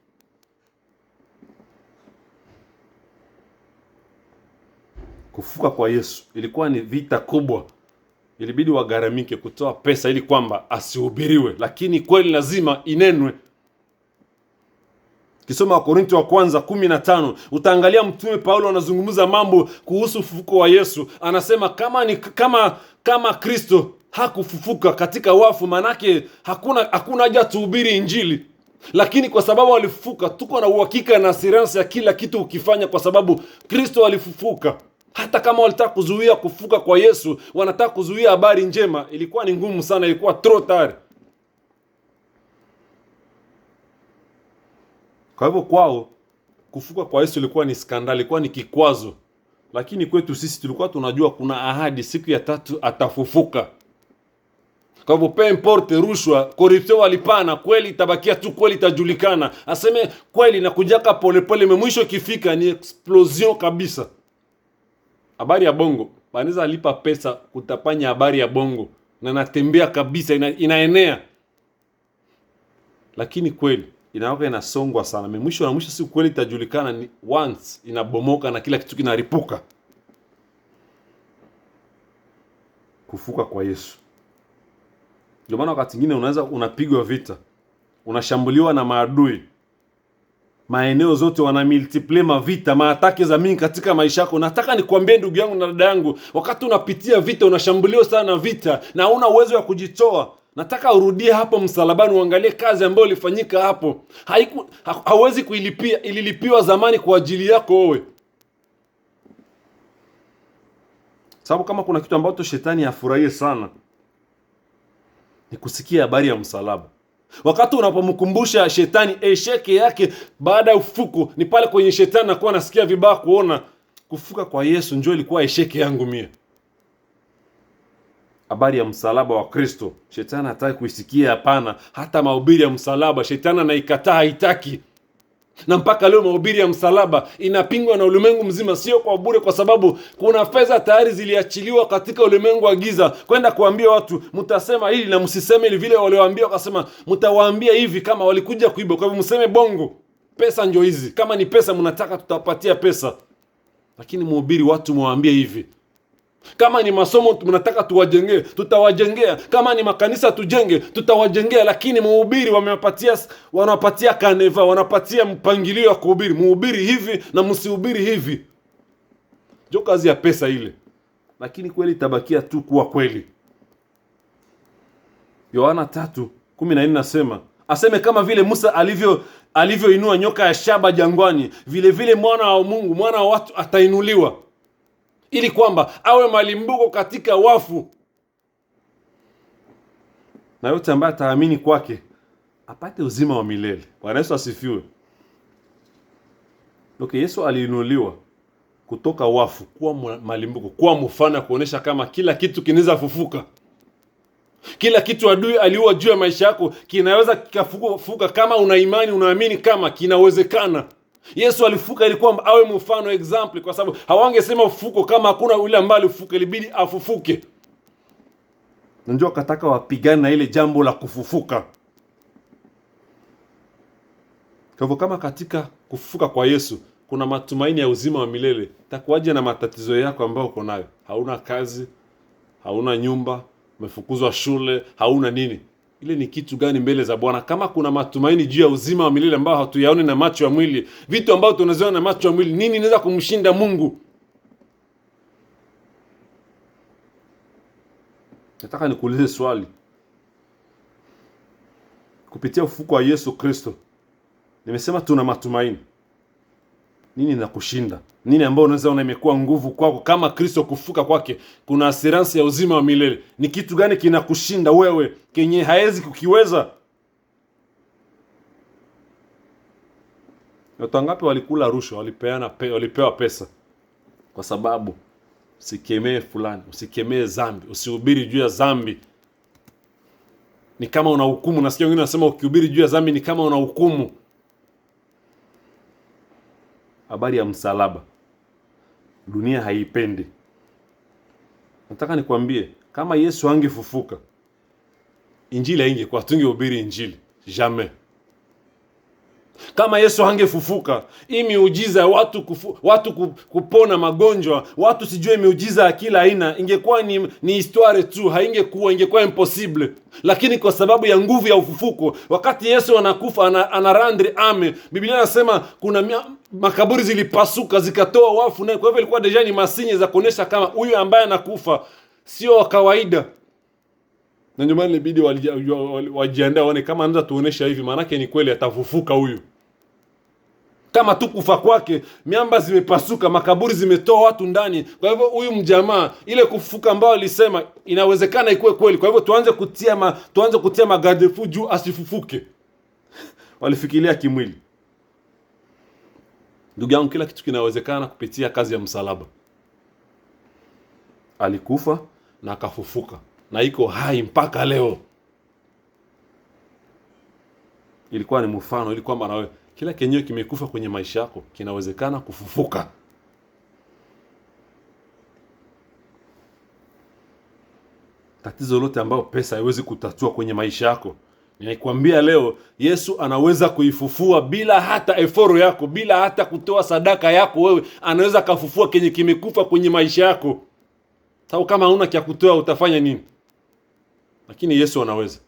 Kufufuka kwa Yesu ilikuwa ni vita kubwa. Ilibidi wagaramike kutoa pesa ili kwamba asihubiriwe, lakini kweli lazima inenwe. Kisoma Wakorintho wa kwanza 15, utaangalia mtume Paulo anazungumza mambo kuhusu ufufuko wa Yesu. Anasema kama Kristo hakufufuka katika wafu, manake hakuna haja tuhubiri injili. Lakini kwa sababu alifufuka, tuko na uhakika na assurance ya kila kitu ukifanya, kwa sababu Kristo alifufuka. Hata kama walitaka kuzuia kufufuka kwa Yesu, wanataka kuzuia habari njema, ilikuwa ni ngumu sana, ilikuwa trop tard. Kwa hivyo kwao kufufuka kwa Yesu ilikuwa ni skandali, ilikuwa ni kikwazo. Lakini kwetu sisi tulikuwa tunajua kuna ahadi, siku ya 3 atafufuka. Kwa hivyo pe importe rushwa, corruption walipana, kweli itabakia tu, kweli itajulikana. Aseme kweli na kujaka polepole, mwisho ikifika ni explosion kabisa. Habari ya bongo, banaweza lipa pesa kutapanya habari ya bongo na natembea kabisa, inaenea. Lakini kweli inaoka inasongwa sana. Mwisho na mwisho si kweli itajulikana, ni once inabomoka na kila kitu kinaripuka. Kufuka kwa Yesu. Ndio maana wakati mwingine unapigwa vita, unashambuliwa na maadui. Maeneo zote wana multiply mavita, maatake za mingi katika maisha yako. Nataka nikwambie ndugu yangu na dada yangu, wakati unapitia vita, unashambuliwa sana na vita na huna uwezo wa kujitoa, nataka urudie hapo msalabani, uangalie kazi ambayo ilifanyika hapo. Hauwezi kuilipia, ililipiwa zamani kwa ajili yako wewe. Sababu kama kuna kitu ambacho shetani afurahie sana, ni kusikia habari ya msalaba. Wakati unapomkumbusha shetani esheke yake baada ya ufufuko, ni pale kwenye shetani anakuwa anasikia vibaya kuona kufufuka kwa Yesu njoo ilikuwa esheke yangu mie. Habari ya msalaba wa Kristo shetani hataki kuisikia, hapana. Hata mahubiri ya msalaba shetani anaikataa, haitaki. Na mpaka leo mahubiri ya msalaba inapingwa na ulimwengu mzima, sio kwa bure, kwa sababu kuna fedha tayari ziliachiliwa katika ulimwengu wa giza kwenda kuambia watu mtasema hili na msiseme hili, vile walioambia wakasema mtawaambia hivi kama walikuja kuiba, kwa hivyo mseme bongo. Pesa ndio hizi, kama ni pesa mnataka tutapatia pesa, lakini mhubiri watu muambie hivi. Kama ni masomo mnataka tuwajengee, tutawajengea. Kama ni makanisa tujenge, tutawajengea. Lakini mhubiri wanapatia kaneva, wanapatia mpangilio wa kuhubiri. Mhubiri hivi na msihubiri hivi. Jo kazi ya pesa ile. Lakini kweli tabakia tu kuwa kweli. Yohana 3:14 nasema, aseme kama vile Musa alivyoinua nyoka ya shaba jangwani, vile vile mwana wa Mungu, mwana wa watu atainuliwa, ili kwamba awe malimbuko katika wafu, na yote ambaye ataamini kwake apate uzima wa milele. Bwana Yesu asifiwe. Yesu aliinuliwa kutoka wafu kuwa malimbuko, kuwa mfano, kuonesha kama kila kitu kinaweza fufuka. Kila kitu adui aliua juu ya maisha yako kinaweza kikafufuka kama una imani, unaamini kama kinawezekana. Yesu alifufuka ili kwamba awe mfano, example, kwa sababu hawangesema ufufuko kama hakuna yule ambaye alifufuka, ilibidi afufuke. Ndio akataka wapigane na ile jambo la kufufuka. Kwa hivyo kama katika kufufuka kwa Yesu kuna matumaini ya uzima wa milele, takuaje na matatizo yako ambayo uko nayo? Hauna kazi, hauna nyumba, umefukuzwa shule, hauna nini? Ile ni kitu gani mbele za Bwana? Kama kuna matumaini juu ya uzima wa milele ambao hatuyaoni na macho ya mwili, vitu ambavyo tunaziona na macho ya mwili, nini inaweza kumshinda Mungu? Nataka nikuulize swali. Kupitia ufufuko wa Yesu Kristo, nimesema tuna matumaini. Nini inakushinda? Nini ambao unaweza ona imekuwa nguvu kwako kama Kristo kufufuka kwake kuna assurance ya uzima wa milele? Ni kitu gani kinakushinda wewe kenye haezi kukiweza? Watu wangapi walikula rushwa, walipewa pesa? Kwa sababu usikemee fulani, usikemee dhambi, usihubiri juu ya dhambi. Ni kama una hukumu. Nasikia wengine wanasema ukihubiri juu ya dhambi ni kama una hukumu. Habari ya msalaba, dunia haipendi. Nataka nikwambie, kama Yesu angefufuka, injili haingekuwa, tungehubiri injili jamais. Kama Yesu angefufuka, hii miujiza watu kupona magonjwa, watu sijue miujiza ya kila aina, ingekuwa ni histoire tu, ingekuwa impossible. Lakini kwa sababu ya nguvu ya ufufuko, wakati Yesu anakufa, anarendre ame, Biblia inasema kuna makaburi zilipasuka zikatoa wafu, na kwa hivyo ilikuwa deja ni masinye za kuonesha kama huyu ambaye anakufa sio wa kawaida. Na ndio maana ilibidi wajiandaa waone kama anza tuonesha hivi, maana yake ni kweli atafufuka huyu. Kama tu kufa kwake miamba zimepasuka, makaburi zimetoa watu ndani. Kwa hivyo huyu mjamaa, ile kufufuka ambao alisema inawezekana ikuwe kweli. Kwa hivyo tuanze kutia magarde-fou juu asifufuke. Walifikiria kimwili. Ndugu yangu, kila kitu kinawezekana kupitia kazi ya msalaba. Alikufa na akafufuka, na iko hai mpaka leo. Ilikuwa ni mfano, ilikuwa maana wewe kila kenyewe kimekufa kwenye maisha yako kinawezekana kufufuka. Tatizo lote ambao pesa haiwezi kutatua kwenye maisha yako, ninakwambia leo Yesu anaweza kuifufua bila hata eforo yako, bila hata kutoa sadaka yako wewe. Anaweza kufufua kenye kimekufa kwenye maisha yako. Sawa, kama huna kia kutoa utafanya nini? Lakini Yesu anaweza.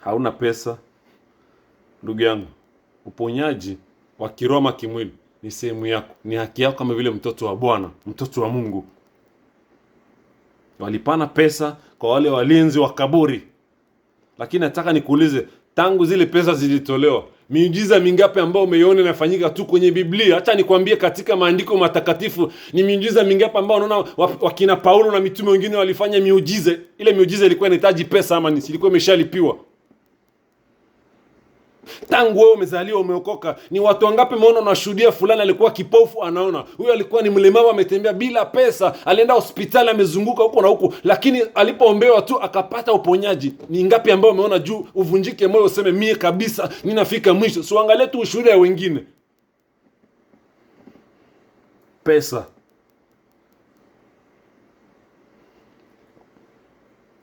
Hauna pesa, ndugu yangu, uponyaji wa kiroho kimwili ni sehemu yako, ni haki yako kama vile mtoto wa Bwana, mtoto wa Mungu. Walipana pesa kwa wale walinzi wa kaburi. Lakini nataka nikuulize, tangu zile pesa zilitolewa, miujiza mingapi ambao umeiona inafanyika tu kwenye Biblia? Acha nikwambie, katika maandiko matakatifu ni miujiza mingapi ambao unaona wakina Paulo na mitume wengine walifanya miujiza. Ile miujiza ilikuwa inahitaji pesa ama ilikuwa imeshalipiwa? Tangu wewe umezaliwa umeokoka, ni watu wangapi umeona unashuhudia fulani alikuwa kipofu anaona, huyu alikuwa ni mlemavu ametembea bila pesa, alienda hospitali amezunguka huko na huko, lakini alipoombewa tu akapata uponyaji? Ni ngapi ambao umeona juu uvunjike moyo useme mie kabisa ninafika mwisho? So angalia tu ushuhuda wa wengine. Pesa.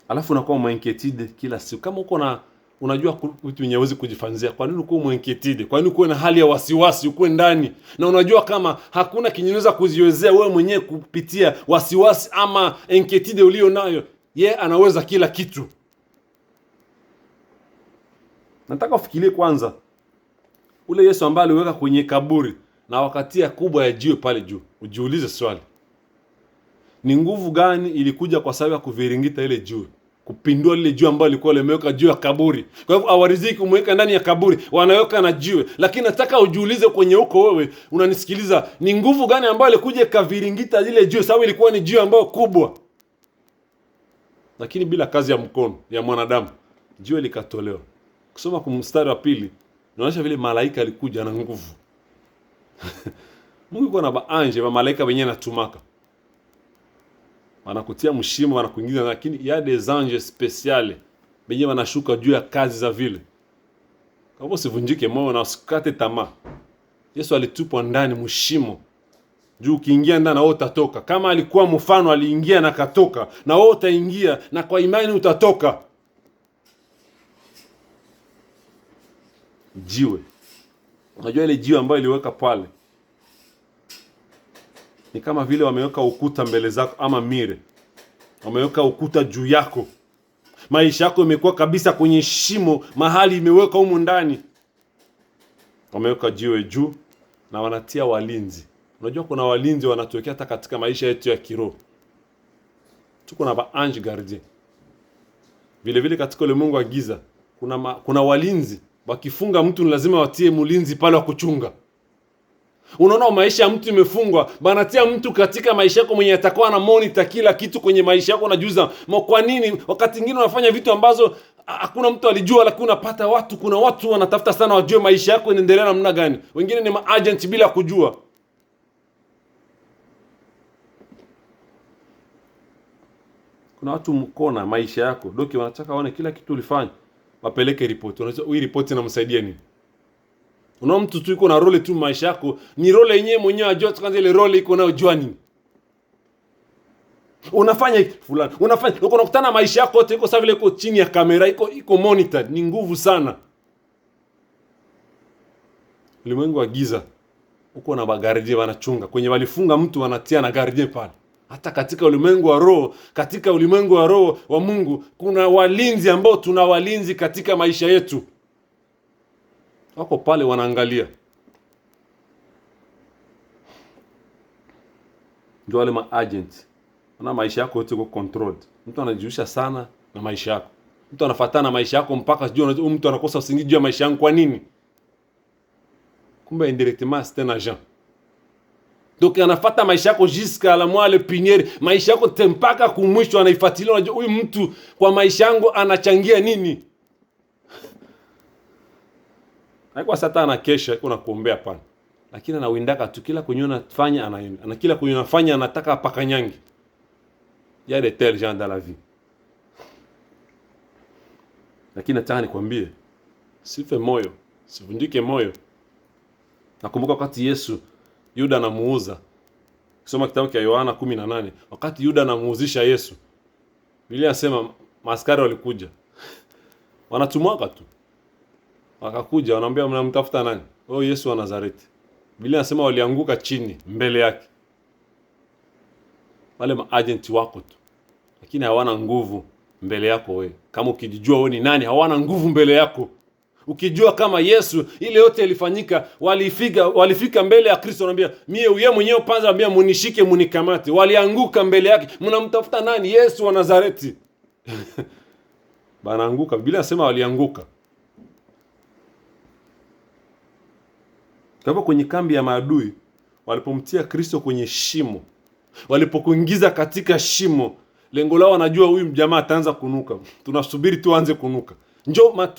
Alafu unakuwa mwenketide kila siku. Kama uko na unajua vitu vinyewezi kujifanzia, kwa nini uko mwenketide? Kwa nini uko na hali ya wasiwasi uko ndani? Na unajua kama hakuna kinyeweza kuziwezea wewe mwenyewe kupitia wasiwasi ama enketide ulio nayo. Yeye anaweza kila kitu. Nataka ufikirie kwanza ule Yesu ambaye aliweka kwenye kaburi na wakatia kubwa ya jiwe pale juu. Ujiulize swali, ni nguvu gani ilikuja kwa sababu ya kuviringita ile jiwe, kupindua lile jiwe ambalo lilikuwa limeweka juu ya kaburi? Kwa hivyo hawariziki kumweka ndani ya kaburi, wanaweka na jiwe. Lakini nataka ujiulize kwenye huko wewe unanisikiliza, ni nguvu gani ambayo ilikuja kaviringita lile jiwe? Sababu ilikuwa ni jiwe ambalo kubwa, lakini bila kazi ya mkono ya mwanadamu jiwe likatolewa. Kusoma kwa mstari wa 2 inaonyesha vile malaika alikuja na nguvu. Mungu yuko na baanje wa malaika wenyewe natumaka, wanakutia mshimo, wanakuingiza, lakini ya des anges spéciales wenyewe wanashuka juu ya kazi za vile. Kwa hivyo usivunjike moyo na usikate tamaa. Yesu alitupwa ndani mshimo, juu ukiingia ndani na wewe utatoka. Kama alikuwa mfano, aliingia na katoka, na wewe utaingia na kwa imani utatoka. Jiwe, unajua ile jiwe ambayo iliweka pale ni kama vile wameweka ukuta mbele zako, ama mire wameweka ukuta juu yako. Maisha yako imekuwa kabisa kwenye shimo, mahali imeweka humu ndani. Wameweka jiwe juu na wanatia walinzi. Unajua kuna walinzi wanatokea hata katika maisha yetu ya kiroho. Tuko na ange gardien. Vile vile katika ulimwengu wa giza kuna walinzi. Wakifunga mtu ni lazima watie mlinzi pale wa kuchunga. Unaona maisha ya mtu imefungwa, banatia mtu katika maisha yako mwenye atakuwa na monitor kila kitu kwenye maisha yako. Unajiuliza kwa nini wakati mwingine unafanya vitu ambazo hakuna mtu alijua, lakini unapata kuna watu wanatafuta sana wajue maisha yako inaendelea namna gani. Wengine ni maagent bila kujua. Kuna watu mkona maisha yako doki, wanataka waone kila kitu ulifanya, wapeleke report. Unajua hii report inamsaidia nini? Unaona mtu tu iko na role tu maisha yako, ni role yenyewe mwenyewe ajua kwanza ile role iko nayo jua nini. Unafanya fulani, unafanya uko nakutana maisha yako yote iko sawa vile iko chini ya kamera, iko monitored, ni nguvu sana. Ulimwengu wa giza uko na bagardie wanachunga, kwenye walifunga mtu wanatia na gardie pale. Hata katika ulimwengu wa roho, katika ulimwengu wa roho wa Mungu kuna walinzi ambao tuna walinzi katika maisha yetu. Wako pale wanaangalia. Ndio wale maagent. Una maisha yako yote uko controlled. Mtu anajihusisha sana na maisha yako. Mtu anafuatana na maisha yako mpaka sijui mtu anakosa usingizi juu ya maisha yangu kwa nini? Kumbe indirectement c'est un agent. Donc anafuata maisha yako jusqu'à la moelle pinière, maisha yako mpaka kumwisho anaifuatilia. Unajua huyu mtu kwa maisha yangu anachangia nini? Haikuwa satana kesha iko na kuombea pana. Lakini anawindaka tu kila kwenye unafanya anaenda. Na kila kwenye unafanya anataka apakanyange. Il y a de tels gens dans la vie. Lakini nataka nikwambie, sife moyo, sivunjike moyo. Nakumbuka wakati Yesu Yuda anamuuza. Kisoma kitabu cha Yohana 18, wakati Yuda anamuuzisha Yesu, Biblia inasema maaskari walikuja. Wanatumwaka tu. Wakakuja wanaambia mnamtafuta nani? Oh, Yesu wa Nazareti. Biblia inasema walianguka chini mbele yake. Wale maagenti wako tu. Lakini hawana nguvu mbele yako wewe. Kama ukijijua wewe ni nani, hawana nguvu mbele yako. Ukijua kama Yesu ile yote ilifanyika, walifika mbele ya Kristo anambia mie yeye mwenyewe kwanza anambia munishike munikamate. Walianguka mbele yake. Mnamtafuta nani? Yesu wa Nazareti. Banaanguka. Biblia inasema walianguka. Kwa kwenye kambi ya maadui walipomtia Kristo kwenye shimo, walipokuingiza katika shimo, lengo lao wanajua huyu jamaa ataanza kunuka. Tunasubiri tu aanze kunuka.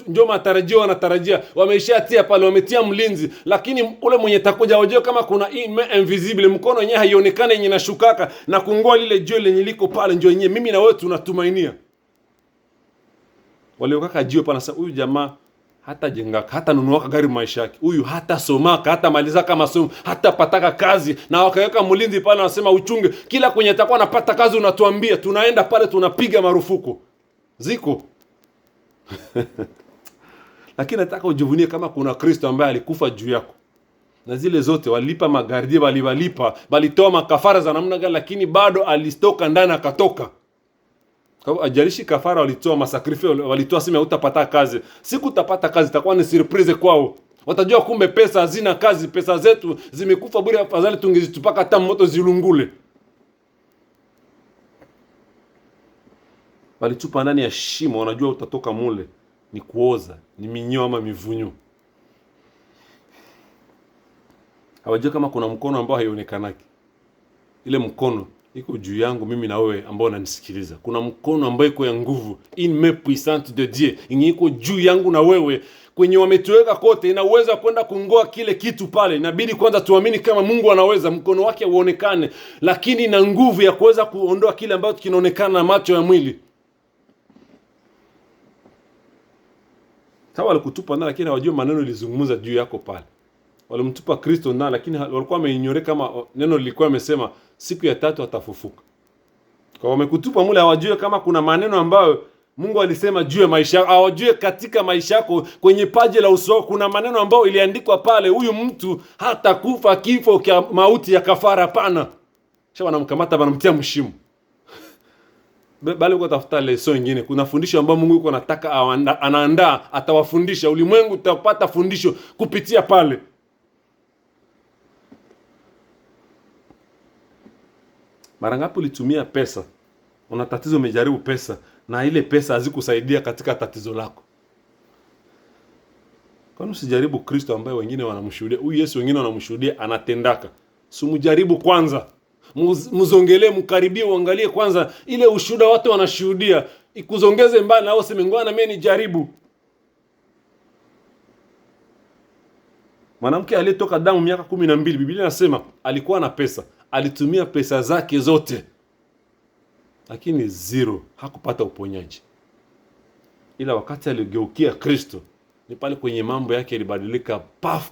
Njoo matarajio wanatarajia, wameishatia pale, wametia mlinzi, lakini ule mwenye takuja wajue kama kuna invisible mkono yenyewe haionekane yenye nashukaka na kungoa lile jiwe lenye liko pale, njoo yenyewe mimi na wewe tunatumainia. Waliokaka jiwe pana sasa, huyu jamaa hata jengaka, hata nunuaka gari maisha yake. Huyu hata somaka, hata maliza kama somo, hata pataka kazi, na wakaweka mlinzi pale wanasema uchunge. Kila kwenye atakuwa anapata kazi unatuambia, tunaenda pale tunapiga marufuku. Ziko. Lakini nataka ujivunie kama kuna Kristo ambaye alikufa juu yako. Na zile zote walipa magardie, walitoa makafara za namna gani, lakini bado alistoka ndani akatoka. Kwa ajalishi kafara walitoa, masacrifice walitoa, sema utapata kazi. Siku utapata kazi itakuwa ni surprise kwao. Watajua kumbe pesa hazina kazi, pesa zetu zimekufa bure, afadhali tungezitupaka hata moto zilungule. Walitupa ndani ya shimo, wanajua utatoka mule ni kuoza, ni minyoo ama mivunyo. Hawajua kama kuna mkono ambao haionekanaki. Ile mkono iko juu yangu mimi na wewe ambao unanisikiliza. Kuna mkono ambao iko ya nguvu, une main puissante de Dieu, iko juu yangu na wewe. Kwenye wametuweka kote, inaweza kwenda kungoa kile kitu pale. Inabidi kwanza tuamini kama Mungu anaweza, mkono wake uonekane, lakini na nguvu ya kuweza kuondoa kile ambacho kinaonekana na macho ya mwili. Sawa, walikutupa ndani lakini hawajua maneno lilizungumza juu yako pale. Walimtupa Kristo ndani lakini walikuwa wameinyore kama neno lilikuwa limesema siku ya tatu atafufuka. Kwa wamekutupa mule hawajue kama kuna maneno ambayo Mungu alisema juu ya maisha yako. Hawajue katika maisha yako kwenye paji la uso kuna maneno ambayo iliandikwa pale, huyu mtu hata kufa kifo kia mauti ya kafara hapana. Kisha wanamkamata wanamtia mshimo. Bali uko tafuta leso nyingine. Kuna fundisho ambao Mungu yuko anataka anaandaa, atawafundisha. Ulimwengu utapata fundisho kupitia pale. Mara ngapi ulitumia pesa? Una tatizo, umejaribu pesa na ile pesa hazikusaidia katika tatizo lako. Kwani usijaribu Kristo ambaye wengine wanamshuhudia? Huyu Yesu wengine wanamshuhudia anatendaka. Sumujaribu kwanza. Muzongelee, mkaribie, uangalie kwanza ile ushuhuda watu wanashuhudia. Ikuzongeze mbali na useme ngwana mimi nijaribu. Mwanamke aliyetoka damu miaka 12, Biblia inasema alikuwa na pesa. Alitumia pesa zake zote. Lakini zero, hakupata uponyaji. Ila wakati aligeukia Kristo, ni pale kwenye mambo yake ilibadilika,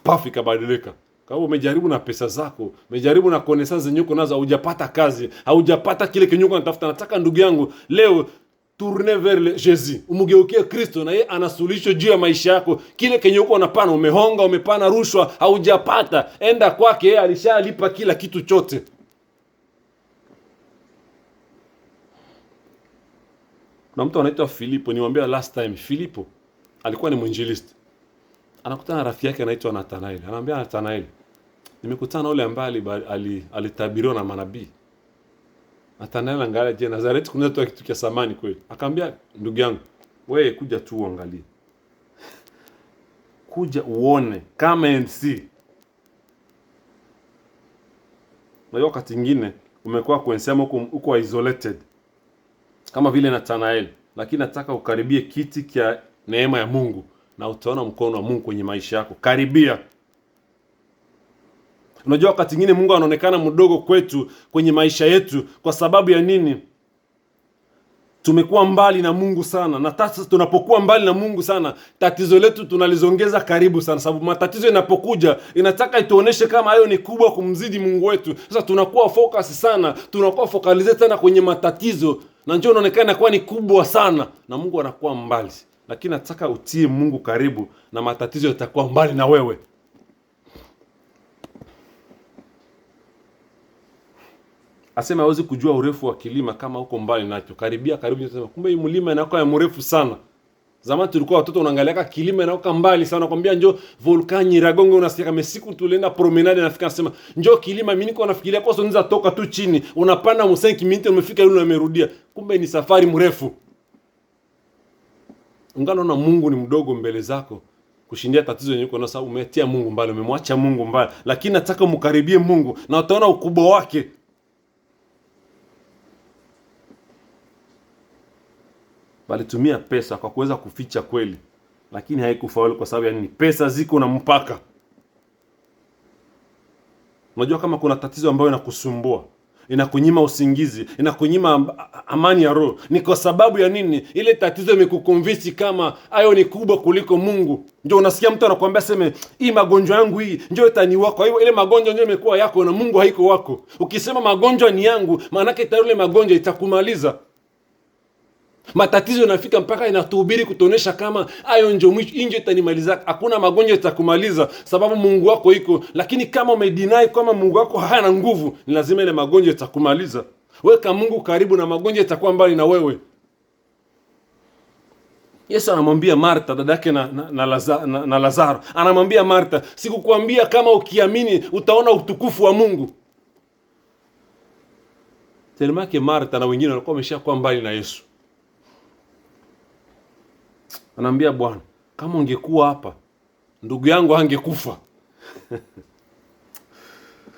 paf ikabadilika. Kama umejaribu na pesa zako, umejaribu na konesa zenye uko nazo, hujapata kazi, haujapata kile kinyuko unatafuta. Nataka ndugu yangu leo tourner vers Jésus. Umugeukie Kristo na yeye ana suluhisho juu ya maisha yako. Kile kenye uko unapana, umehonga, umepana rushwa, haujapata, enda kwake, yeye alishalipa kila kitu chote. Na mtu anaitwa Filipo, niwaambia last time, Filipo alikuwa ni mwinjilisti. Anakutana na rafiki yake anaitwa Nathanaeli. Anamwambia Nathanaeli, nimekutana na yule ambaye alitabiriwa na manabii. Nathanaeli angalia, je, Nazareti kuna kitu cha samani kweli? Akamwambia, ndugu yangu, wewe kuja tu uangalie. Kuja uone, come and see. Na wakati mwingine umekuwa kuensema uko isolated kama vile Nathanaeli, lakini nataka ukaribie kiti kia neema ya Mungu na utaona mkono wa Mungu kwenye maisha yako. Karibia. Unajua wakati mwingine Mungu anaonekana mdogo kwetu kwenye maisha yetu kwa sababu ya nini? Tumekuwa mbali na Mungu sana. Na sasa tunapokuwa mbali na Mungu sana, tatizo letu tunalizongeza karibu sana. Sababu matatizo yanapokuja, inataka ituoneshe kama hayo ni kubwa kumzidi Mungu wetu. Sasa tunakuwa focus sana, tunakuwa focalize sana kwenye matatizo. Na njoo unaonekana kuwa ni kubwa sana na Mungu anakuwa mbali. Lakini nataka utie Mungu karibu na matatizo yatakuwa mbali na wewe. Asema hawezi kujua urefu wa kilima kama uko mbali nacho. Karibia karibu, unasema kumbe hii mlima inakuwa ya mrefu sana. Zamani tulikuwa watoto unaangalia kilima inakuwa mbali sana, nakwambia njoo volkani Nyiragongo, unasikia kama siku tulienda promenade nafika nasema njoo kilima, mimi niko nafikiria kwa sababu unaweza toka tu chini, unapanda 5 minutes umefika yule umerudia. Kumbe ni safari mrefu. Ungano na Mungu ni mdogo mbele zako kushindia tatizo yenyewe kwa sababu umetia Mungu mbali, umemwacha Mungu mbali. Lakini nataka mkaribie Mungu na utaona ukubwa wake. Walitumia pesa kwa kuweza kuficha kweli, lakini haikufaulu kwa sababu ya nini? Pesa ziko na mpaka. Unajua kama kuna tatizo ambayo inakusumbua, inakunyima usingizi, inakunyima amani ya roho, ni kwa sababu ya nini? Ile tatizo imekukonvince kama hayo ni kubwa kuliko Mungu. Ndio unasikia mtu anakuambia sema hii magonjwa yangu hii njoo itani wako. Kwa hivyo ile magonjwa ndio imekuwa yako na Mungu haiko wako. Ukisema magonjwa ni yangu, maana yake ile magonjwa itakumaliza. Matatizo yanafika mpaka inatuhubiri kutonesha kama hayo ndio mwisho, inje itanimaliza. Hakuna magonjwa itakumaliza sababu Mungu wako iko. Lakini kama umedeny kama Mungu wako hana nguvu, ni lazima ile magonjwa itakumaliza. Weka Mungu karibu na magonjwa itakuwa mbali na wewe. Yesu anamwambia Martha, dadake na Lazaro. Anamwambia Martha, sikukuambia kama ukiamini utaona utukufu wa Mungu? Telemake Martha na wengine walikuwa wameshakuwa mbali na Yesu. Anaambia Bwana, kama ungekuwa hapa ndugu yangu hangekufa.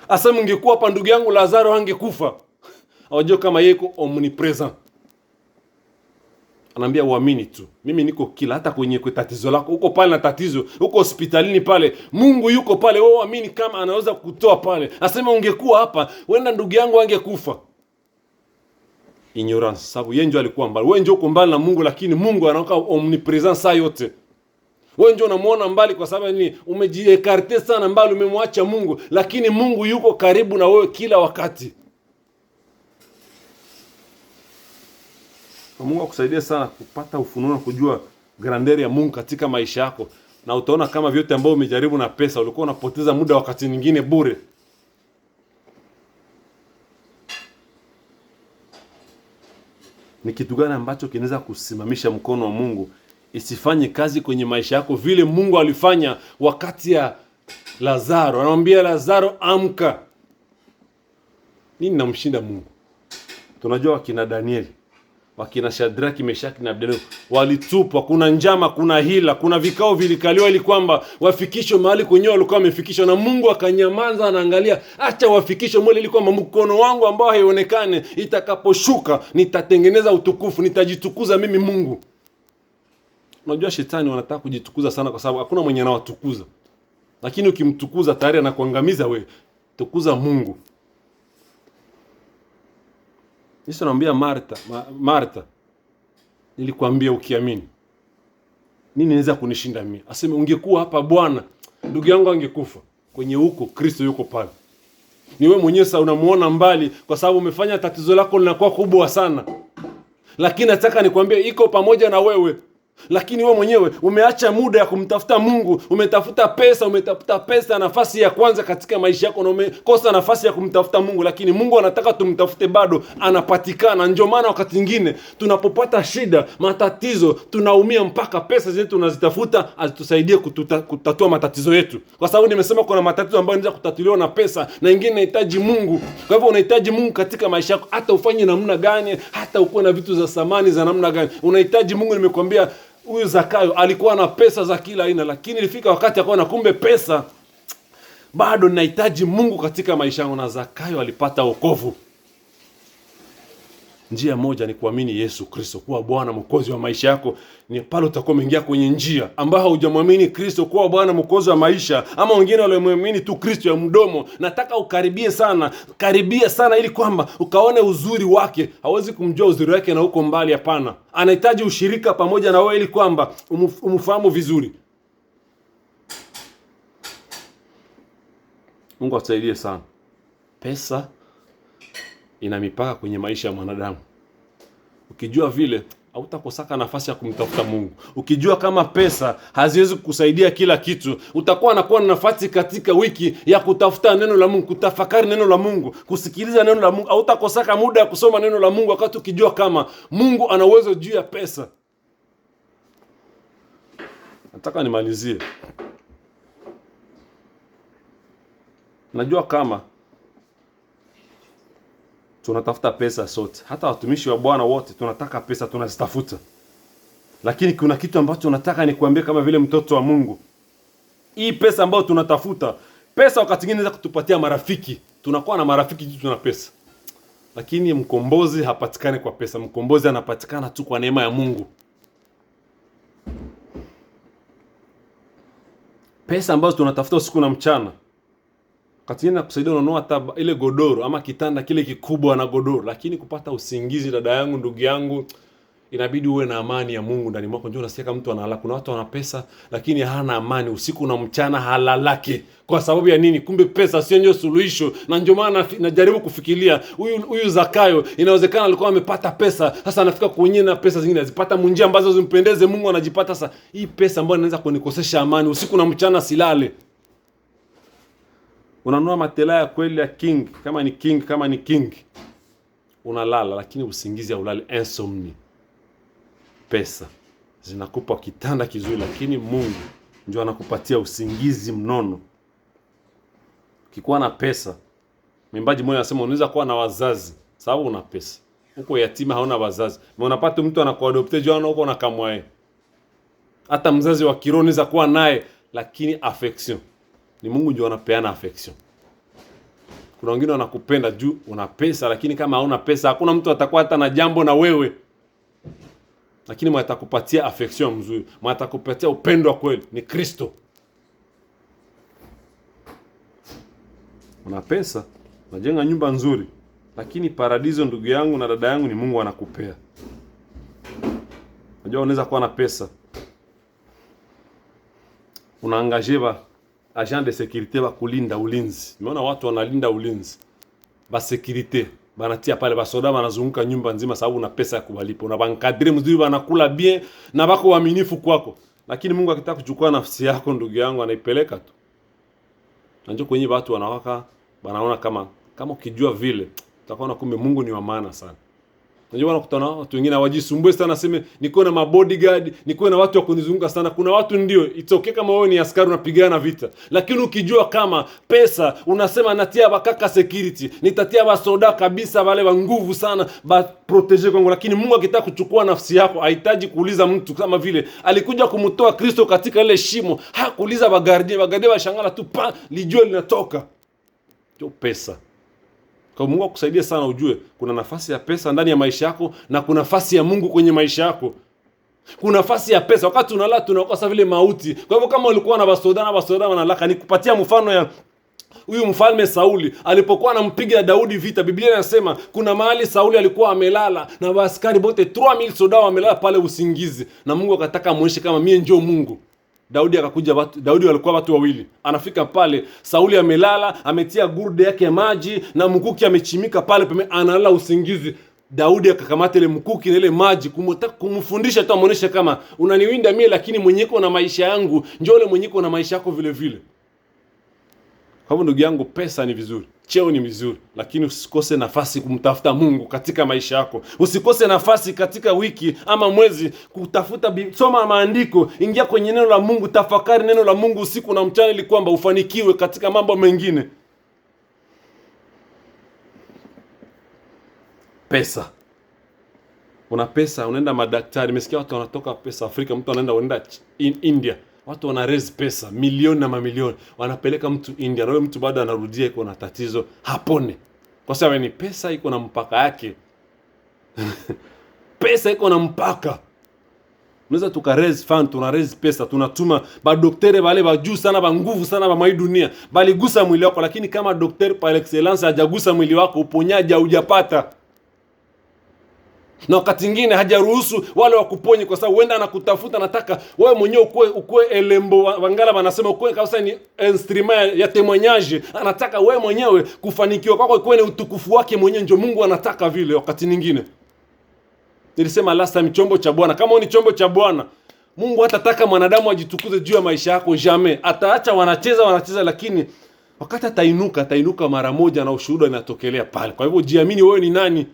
Asema ungekuwa hapa ndugu yangu Lazaro hangekufa. Hawajua kama yeye iko omnipresent. Anaambia uamini tu. Mimi niko kila, hata kwenye tatizo lako. Uko pale na tatizo, uko hospitalini pale, Mungu yuko pale, wewe uamini kama anaweza kukutoa pale. Asema ungekuwa hapa, wenda ndugu yangu hangekufa. Ignorance, sababu yeye ndio alikuwa mbali. Wewe ndio uko mbali na Mungu, lakini Mungu anakuwa omnipresent saa yote. Wewe ndio unamuona mbali kwa sababu ni umejiekarte sana mbali, umemwacha Mungu, lakini Mungu yuko karibu na wewe kila wakati. Na Mungu akusaidie sana kupata ufunuo na kujua grandeur ya Mungu katika maisha yako, na utaona kama vyote ambao umejaribu na pesa ulikuwa unapoteza muda wakati mwingine bure. Ni kitu gani ambacho kinaweza kusimamisha mkono wa Mungu isifanye kazi kwenye maisha yako vile Mungu alifanya wakati ya Lazaro? Anamwambia Lazaro, amka. Nini namshinda Mungu? Tunajua kina Danieli wakina Shadraki, Meshaki na Abednego walitupwa. Kuna njama, kuna hila, kuna vikao vilikaliwa ili kwamba wafikishwe mahali kwenyewe walikuwa wamefikishwa, na Mungu akanyamaza, anaangalia, acha wafikishwe mwele ili kwamba mkono wangu ambao haionekane itakaposhuka nitatengeneza utukufu, nitajitukuza mimi Mungu. Unajua shetani wanataka kujitukuza sana kwa sababu hakuna mwenye anawatukuza. Lakini ukimtukuza tayari anakuangamiza wewe. Tukuza Mungu. Yesu anamwambia Martha, nilikwambia ukiamini, nini inaweza kunishinda mimi? Aseme ungekuwa hapa Bwana, ndugu yangu angekufa. Kwenye huko Kristo yuko pale. Ni wewe mwenyewe sasa unamuona mbali kwa sababu umefanya tatizo lako linakuwa kubwa sana. Lakini nataka nikwambie iko pamoja na wewe. Lakini wewe mwenyewe umeacha muda ya kumtafuta Mungu, umetafuta pesa nafasi ya kwanza katika maisha yako, na umekosa nafasi ya kumtafuta Mungu. Lakini Mungu anataka tumtafute, bado anapatikana. Ndio maana wakati mwingine tunapopata shida, matatizo, tunaumia mpaka pesa zetu tunazitafuta azitusaidie kutatua matatizo yetu. Kwa sababu nimesema kuna matatizo ambayo yanaweza kutatuliwa na pesa, na ingine inahitaji Mungu. Kwa hivyo unahitaji Mungu katika maisha yako, hata ufanye namna gani, hata uko na vitu za samani za namna gani, unahitaji Mungu. Nimekwambia huyu Zakayo alikuwa na pesa za kila aina, lakini ilifika wakati akaona kumbe pesa bado ninahitaji Mungu katika maisha yangu, na Zakayo alipata wokovu. Njia moja ni kuamini Yesu Kristo kuwa Bwana Mwokozi wa maisha yako. Ni pale utakuwa umeingia kwenye njia ambao hujamwamini Kristo kuwa Bwana Mwokozi wa maisha, ama wengine waliomwamini tu Kristo ya mdomo. Nataka karibia sana ili kwamba ukaone uzuri wake. Hawezi kumjua uzuri wake na uko mbali, hapana. Anahitaji ushirika pamoja na wewe ili kwamba umfahamu vizuri. Mungu atusaidie sana. Pesa ina mipaka kwenye maisha ya mwanadamu. Ukijua vile, hautakosaka nafasi ya kumtafuta Mungu. Ukijua kama pesa haziwezi kukusaidia kila kitu, utakuwa na nafasi katika wiki ya kutafuta neno la Mungu, kutafakari neno la Mungu, kusikiliza neno la Mungu. Hautakosaka muda ya kusoma neno la Mungu wakati ukijua kama Mungu ana uwezo juu ya pesa. Nataka nimalizie. Najua kama tunatafuta pesa sote. Hata watumishi wa Bwana wote tunataka pesa, tunazitafuta. Lakini kuna kitu ambacho nataka nikuambie kama vile mtoto wa Mungu. Hii pesa ambayo tunatafuta, pesa wakati mwingine inaweza kutupatia marafiki. Tunakuwa na marafiki juu tuna pesa. Lakini mkombozi hapatikani kwa pesa. Mkombozi anapatikana tu kwa neema ya Mungu. Pesa ambazo tunatafuta usiku na mchana, katika kusaidia unanunua hata ile godoro ama kitanda kile kikubwa na godoro, lakini kupata usingizi, dada yangu, ndugu yangu, inabidi uwe na amani ya Mungu ndani mwako. Njoo unasikia kama mtu analala. Kuna watu wana pesa lakini hana amani, usiku na mchana halalaki. Kwa sababu ya nini? Kumbe pesa sio ndio suluhisho. Na ndio maana najaribu kufikiria huyu Zakayo, inawezekana alikuwa amepata pesa, sasa anafika kwenye na pesa zingine azipata munjia ambazo zimpendeze Mungu, anajipata sasa hii pesa ambayo inaweza kunikosesha amani, usiku na mchana silale. Unanunua matela ya kweli ya king, kama ni king unalala, lakini usingizi haulali, insomnia. Pesa zinakupa kitanda kizuri, lakini Mungu ndio anakupatia usingizi mnono. Ukikuwa na pesa, mwimbaji mmoja anasema unaweza kuwa na wazazi sababu una pesa. Uko yatima hauna wazazi, na unapata mtu anakuadopte jana huko na kamwae. Hata mzazi wa kiroho unaweza kuwa naye, lakini affection ni Mungu ndio anapeana affection. Kuna wengine wanakupenda juu una pesa, lakini kama hauna pesa hakuna mtu atakuwa hata na jambo na wewe. Lakini mwenye atakupatia affection mzuri, mwenye atakupatia upendo wa kweli ni Kristo. Una pesa, unajenga nyumba nzuri, lakini paradiso, ndugu yangu na dada yangu, ni Mungu anakupea. Unajua unaweza kuwa na pesa, unaangajeva agent de sécurité ba kulinda ulinzi. Umeona watu wanalinda ulinzi, ba sécurité banatia pale, basoda wanazunguka nyumba nzima sababu una pesa ya kubalipa. Unabankadiri mzuri, wanakula bien na bako waaminifu kwako. Lakini Mungu akitaka kuchukua nafsi yako, ndugu yangu, anaipeleka tu. Unajua kwenye watu wanawaka wanaona kama ukijua vile utakuwa kumbe Mungu ni wa maana sana. Unajua unakutana na watu wengine hawajisumbue sana, sema niko na mabodyguard, niko na watu wa kunizunguka sana. Kuna watu ndio it's okay kama wewe ni askari unapigana vita, lakini ukijua kama pesa unasema natia bakaka security, nitatia basoda kabisa wale wa nguvu sana ba proteger Kongo, lakini Mungu akitaka kuchukua nafsi yako hahitaji kuuliza mtu. Kama vile alikuja kumtoa Kristo katika ile shimo, hakuuliza bagardie washangala tu pa lijua linatoka. Ndio pesa. Kwa Mungu akusaidie sana ujue kuna nafasi ya pesa ndani ya maisha yako na kuna nafasi ya Mungu kwenye maisha yako. Kuna nafasi ya pesa wakati unalala tunakosa vile mauti. Kwa hivyo kama ulikuwa na basoda wanalaka, nikupatia mfano ya huyu mfalme Sauli alipokuwa anampiga Daudi vita. Biblia inasema kuna mahali Sauli alikuwa amelala na askari bote 3000 soda wamelala pale usingizi, na Mungu akataka muoneshe kama mie njoo Mungu. Daudi akakuja, Daudi walikuwa watu wawili. Anafika pale, Sauli amelala, ametia gurde yake ya maji na mkuki amechimika pale analala usingizi. Daudi akakamata ile mkuki na ile maji kumfundisha tu, amuoneshe kama unaniwinda mie lakini mwenyeko na maisha yangu njoo ile mwenyeko na maisha yako vile vile. Kwa hivyo ndugu yangu, pesa ni vizuri, cheo ni vizuri, lakini usikose nafasi kumtafuta Mungu katika maisha yako. Usikose nafasi katika wiki ama mwezi kutafuta, soma maandiko, ingia kwenye neno la Mungu, tafakari neno la Mungu usiku na mchana ili kwamba ufanikiwe katika mambo mengine. Pesa. Una pesa, unaenda madaktari. Nimesikia watu wanatoka pesa Afrika, mtu anaenda India. Watu wana raise pesa milioni na mamilioni, wanapeleka mtu India, na yule mtu bado anarudia iko na tatizo hapone. Kwa sababu ni pesa iko na mpaka yake. Pesa iko na mpaka. Unaweza tuka raise fund, tuna raise pesa, tunatuma ba daktari wale ba juu sana, ba nguvu sana ba mai dunia, bali gusa mwili wako, lakini kama daktari par excellence hajagusa mwili wako, uponyaji hujapata. Na wakati mwingine hajaruhusu wale wakuponye kwa sababu wenda anakutafuta, nataka wewe mwenyewe ukue elembo, wangala wanasema ukue kabisa ni instrument ya témoignage. Anataka wewe mwenyewe kufanikiwa kwako ukue ni utukufu wake mwenyewe, ndio Mungu anataka vile. Wakati mwingine nilisema last time, chombo cha Bwana. Kama wewe ni chombo cha Bwana, Mungu hatataka mwanadamu ajitukuze juu ya maisha yako jamais. Ataacha wanacheza, lakini wakati atainuka mara moja na ushuhuda inatokelea pale. Kwa hivyo jiamini wewe ni nani.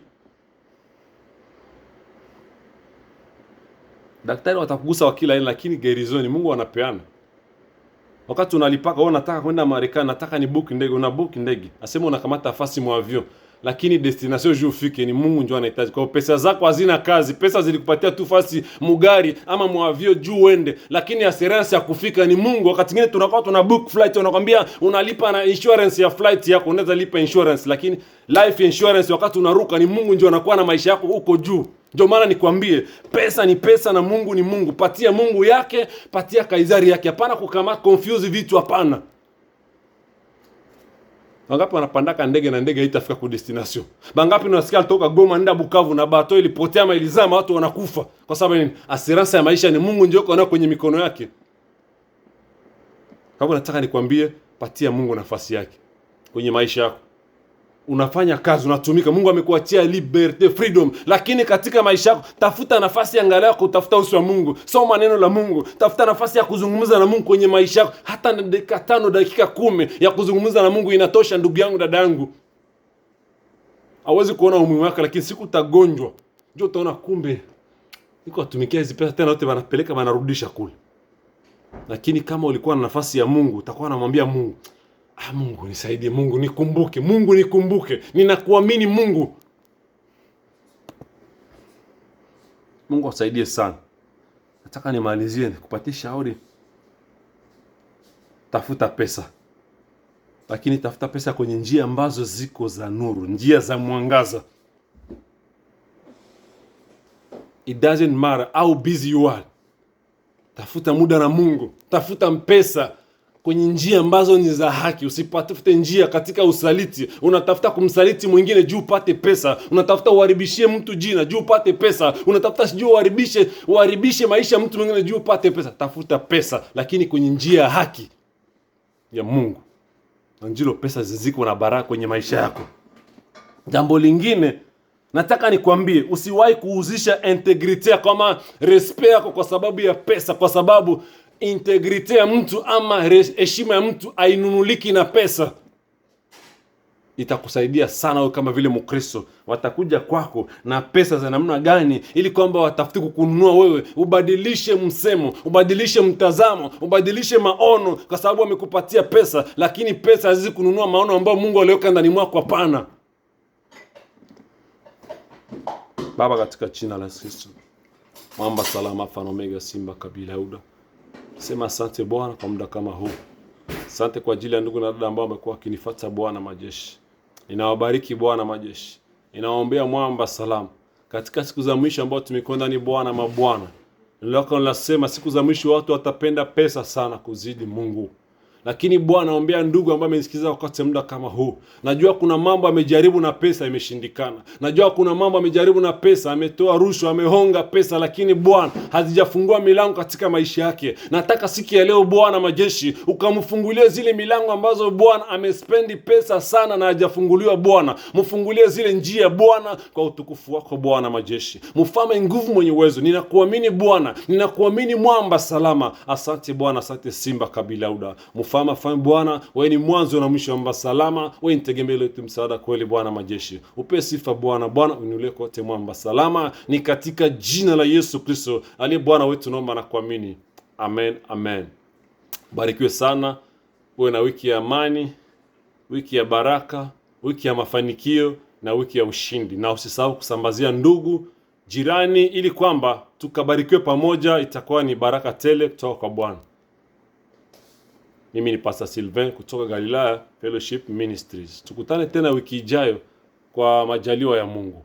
Daktari watakugusa wakila aina, lakini gerizoni Mungu anapeana. Wakati unalipaka wewe unataka kwenda Marekani, nataka ni book ndege, una book ndege. Asema unakamata nafasi mwa avion, lakini destination juu ufike ni Mungu ndio anahitaji. Kwa pesa zako hazina kazi. Pesa zilikupatia tu nafasi mugari ama mwa avion juu uende, lakini assurance ya kufika ni Mungu. Wakati mwingine tunakuwa tuna book flight, unakwambia unalipa na insurance ya flight yako, unaweza lipa insurance, lakini life insurance wakati unaruka ni Mungu ndio anakuwa na maisha yako huko juu. Ndio maana nikwambie, pesa ni pesa na Mungu ni Mungu. Patia Mungu yake, patia Kaisari yake. Hapana kukamata confuse vitu, hapana. Wangapi wanapandaka ndege na ndege haitafika ku destination? Bangapi unasikia alitoka Goma nenda Bukavu na bato ilipotea ama ilizama, watu wanakufa. Kwa sababu ni assurance ya maisha ni Mungu ndio yuko kwenye mikono yake. Kwa hivyo nataka nikwambie, patia Mungu nafasi yake kwenye maisha yako. Unafanya kazi, unatumika, Mungu amekuachia liberty, freedom, lakini katika maisha yako tafuta nafasi, angalia kutafuta uso wa Mungu, soma neno la Mungu, tafuta nafasi ya kuzungumza na Mungu kwenye maisha yako. Hata dakika 5, dakika 10 ya kuzungumza na Mungu inatosha, ndugu yangu, dada yangu. Hawezi kuona umuhimu wake, lakini siku utagonjwa ndio utaona kumbe niko atumikia hizo pesa tena wote wanapeleka wanarudisha kule. Lakini kama ulikuwa na nafasi ya Mungu, utakuwa unamwambia Mungu, Mungu nisaidie, Mungu nikumbuke, Mungu nikumbuke, ninakuamini Mungu. Mungu asaidie sana. Nataka nimalizie nikupatie shauri. Tafuta pesa. Lakini tafuta pesa kwenye njia ambazo ziko za nuru, njia za mwangaza. It doesn't matter how busy you are. Tafuta muda na Mungu. Tafuta pesa kwenye njia ambazo ni za haki. Usipatafute njia katika usaliti. Unatafuta kumsaliti mwingine juu upate pesa. Unatafuta uharibishie mtu jina juu upate pesa. Unatafuta sijui uharibishe maisha mtu mwingine juu upate pesa. Tafuta pesa, lakini kwenye njia ya haki ya Mungu. Njilo pesa ziziko na baraka kwenye maisha yako. Jambo lingine nataka nikwambie, usiwahi kuuzisha integrity kama respect yako kwa sababu ya pesa, kwa sababu integrity ya mtu ama heshima ya mtu hainunuliki na pesa. itakusaidia sana wewe kama vile Mkristo. Watakuja kwako na pesa za namna gani, ili kwamba watafuti kukununua wewe, ubadilishe msemo, ubadilishe mtazamo, ubadilishe maono, kwa sababu wamekupatia pesa, lakini pesa hazizi kununua maono ambayo Mungu aliweka ndani mwako. Hapana. Baba, katika jina la Yesu, Mwamba salama, Alfa na Omega, Simba kabila ya Yuda, sema asante Bwana kwa muda kama huu. Asante kwa ajili ya ndugu na dada ambao wamekuwa wakinifuata Bwana majeshi. Ninawabariki Bwana majeshi. Ninawaombea Mwamba salama katika siku za mwisho ambao tumekwenda ni Bwana mabwana. Niloko nasema siku za mwisho watu watapenda pesa sana kuzidi Mungu. Lakini Bwana, naombea ndugu ambaye amenisikiza wakati muda kama huu. Najua kuna mambo amejaribu na pesa imeshindikana. Najua kuna mambo amejaribu na pesa, ametoa rushwa, amehonga pesa, lakini Bwana hazijafungua milango katika maisha yake. Nataka siku ya leo Bwana majeshi ukamfungulie zile milango ambazo Bwana amespendi pesa sana na hajafunguliwa. Bwana, mfungulie zile njia Bwana kwa utukufu wako Bwana majeshi. Mfalme nguvu mwenye uwezo, ninakuamini Bwana, ninakuamini Mwamba salama. Asante Bwana, asante Simba kabila Yuda. Mfalme Bwana, wewe ni mwanzo na mwisho Mwamba salama, wewe ni tegemeo letu, msaada kweli Bwana majeshi. Upe sifa Bwana, Bwana uinulie kote Mwamba salama, ni katika jina la Yesu Kristo aliye Bwana wetu naomba na kuamini. Amen, amen. Barikiwe sana. Uwe na wiki ya amani, wiki ya baraka, wiki ya mafanikio na wiki ya ushindi. Na usisahau kusambazia ndugu, jirani, ili kwamba tukabarikiwe pamoja. Itakuwa ni baraka tele kutoka kwa Bwana. Mimi ni Pastor Sylvain kutoka Galilaya Fellowship Ministries. Tukutane tena wiki ijayo kwa majaliwa ya Mungu.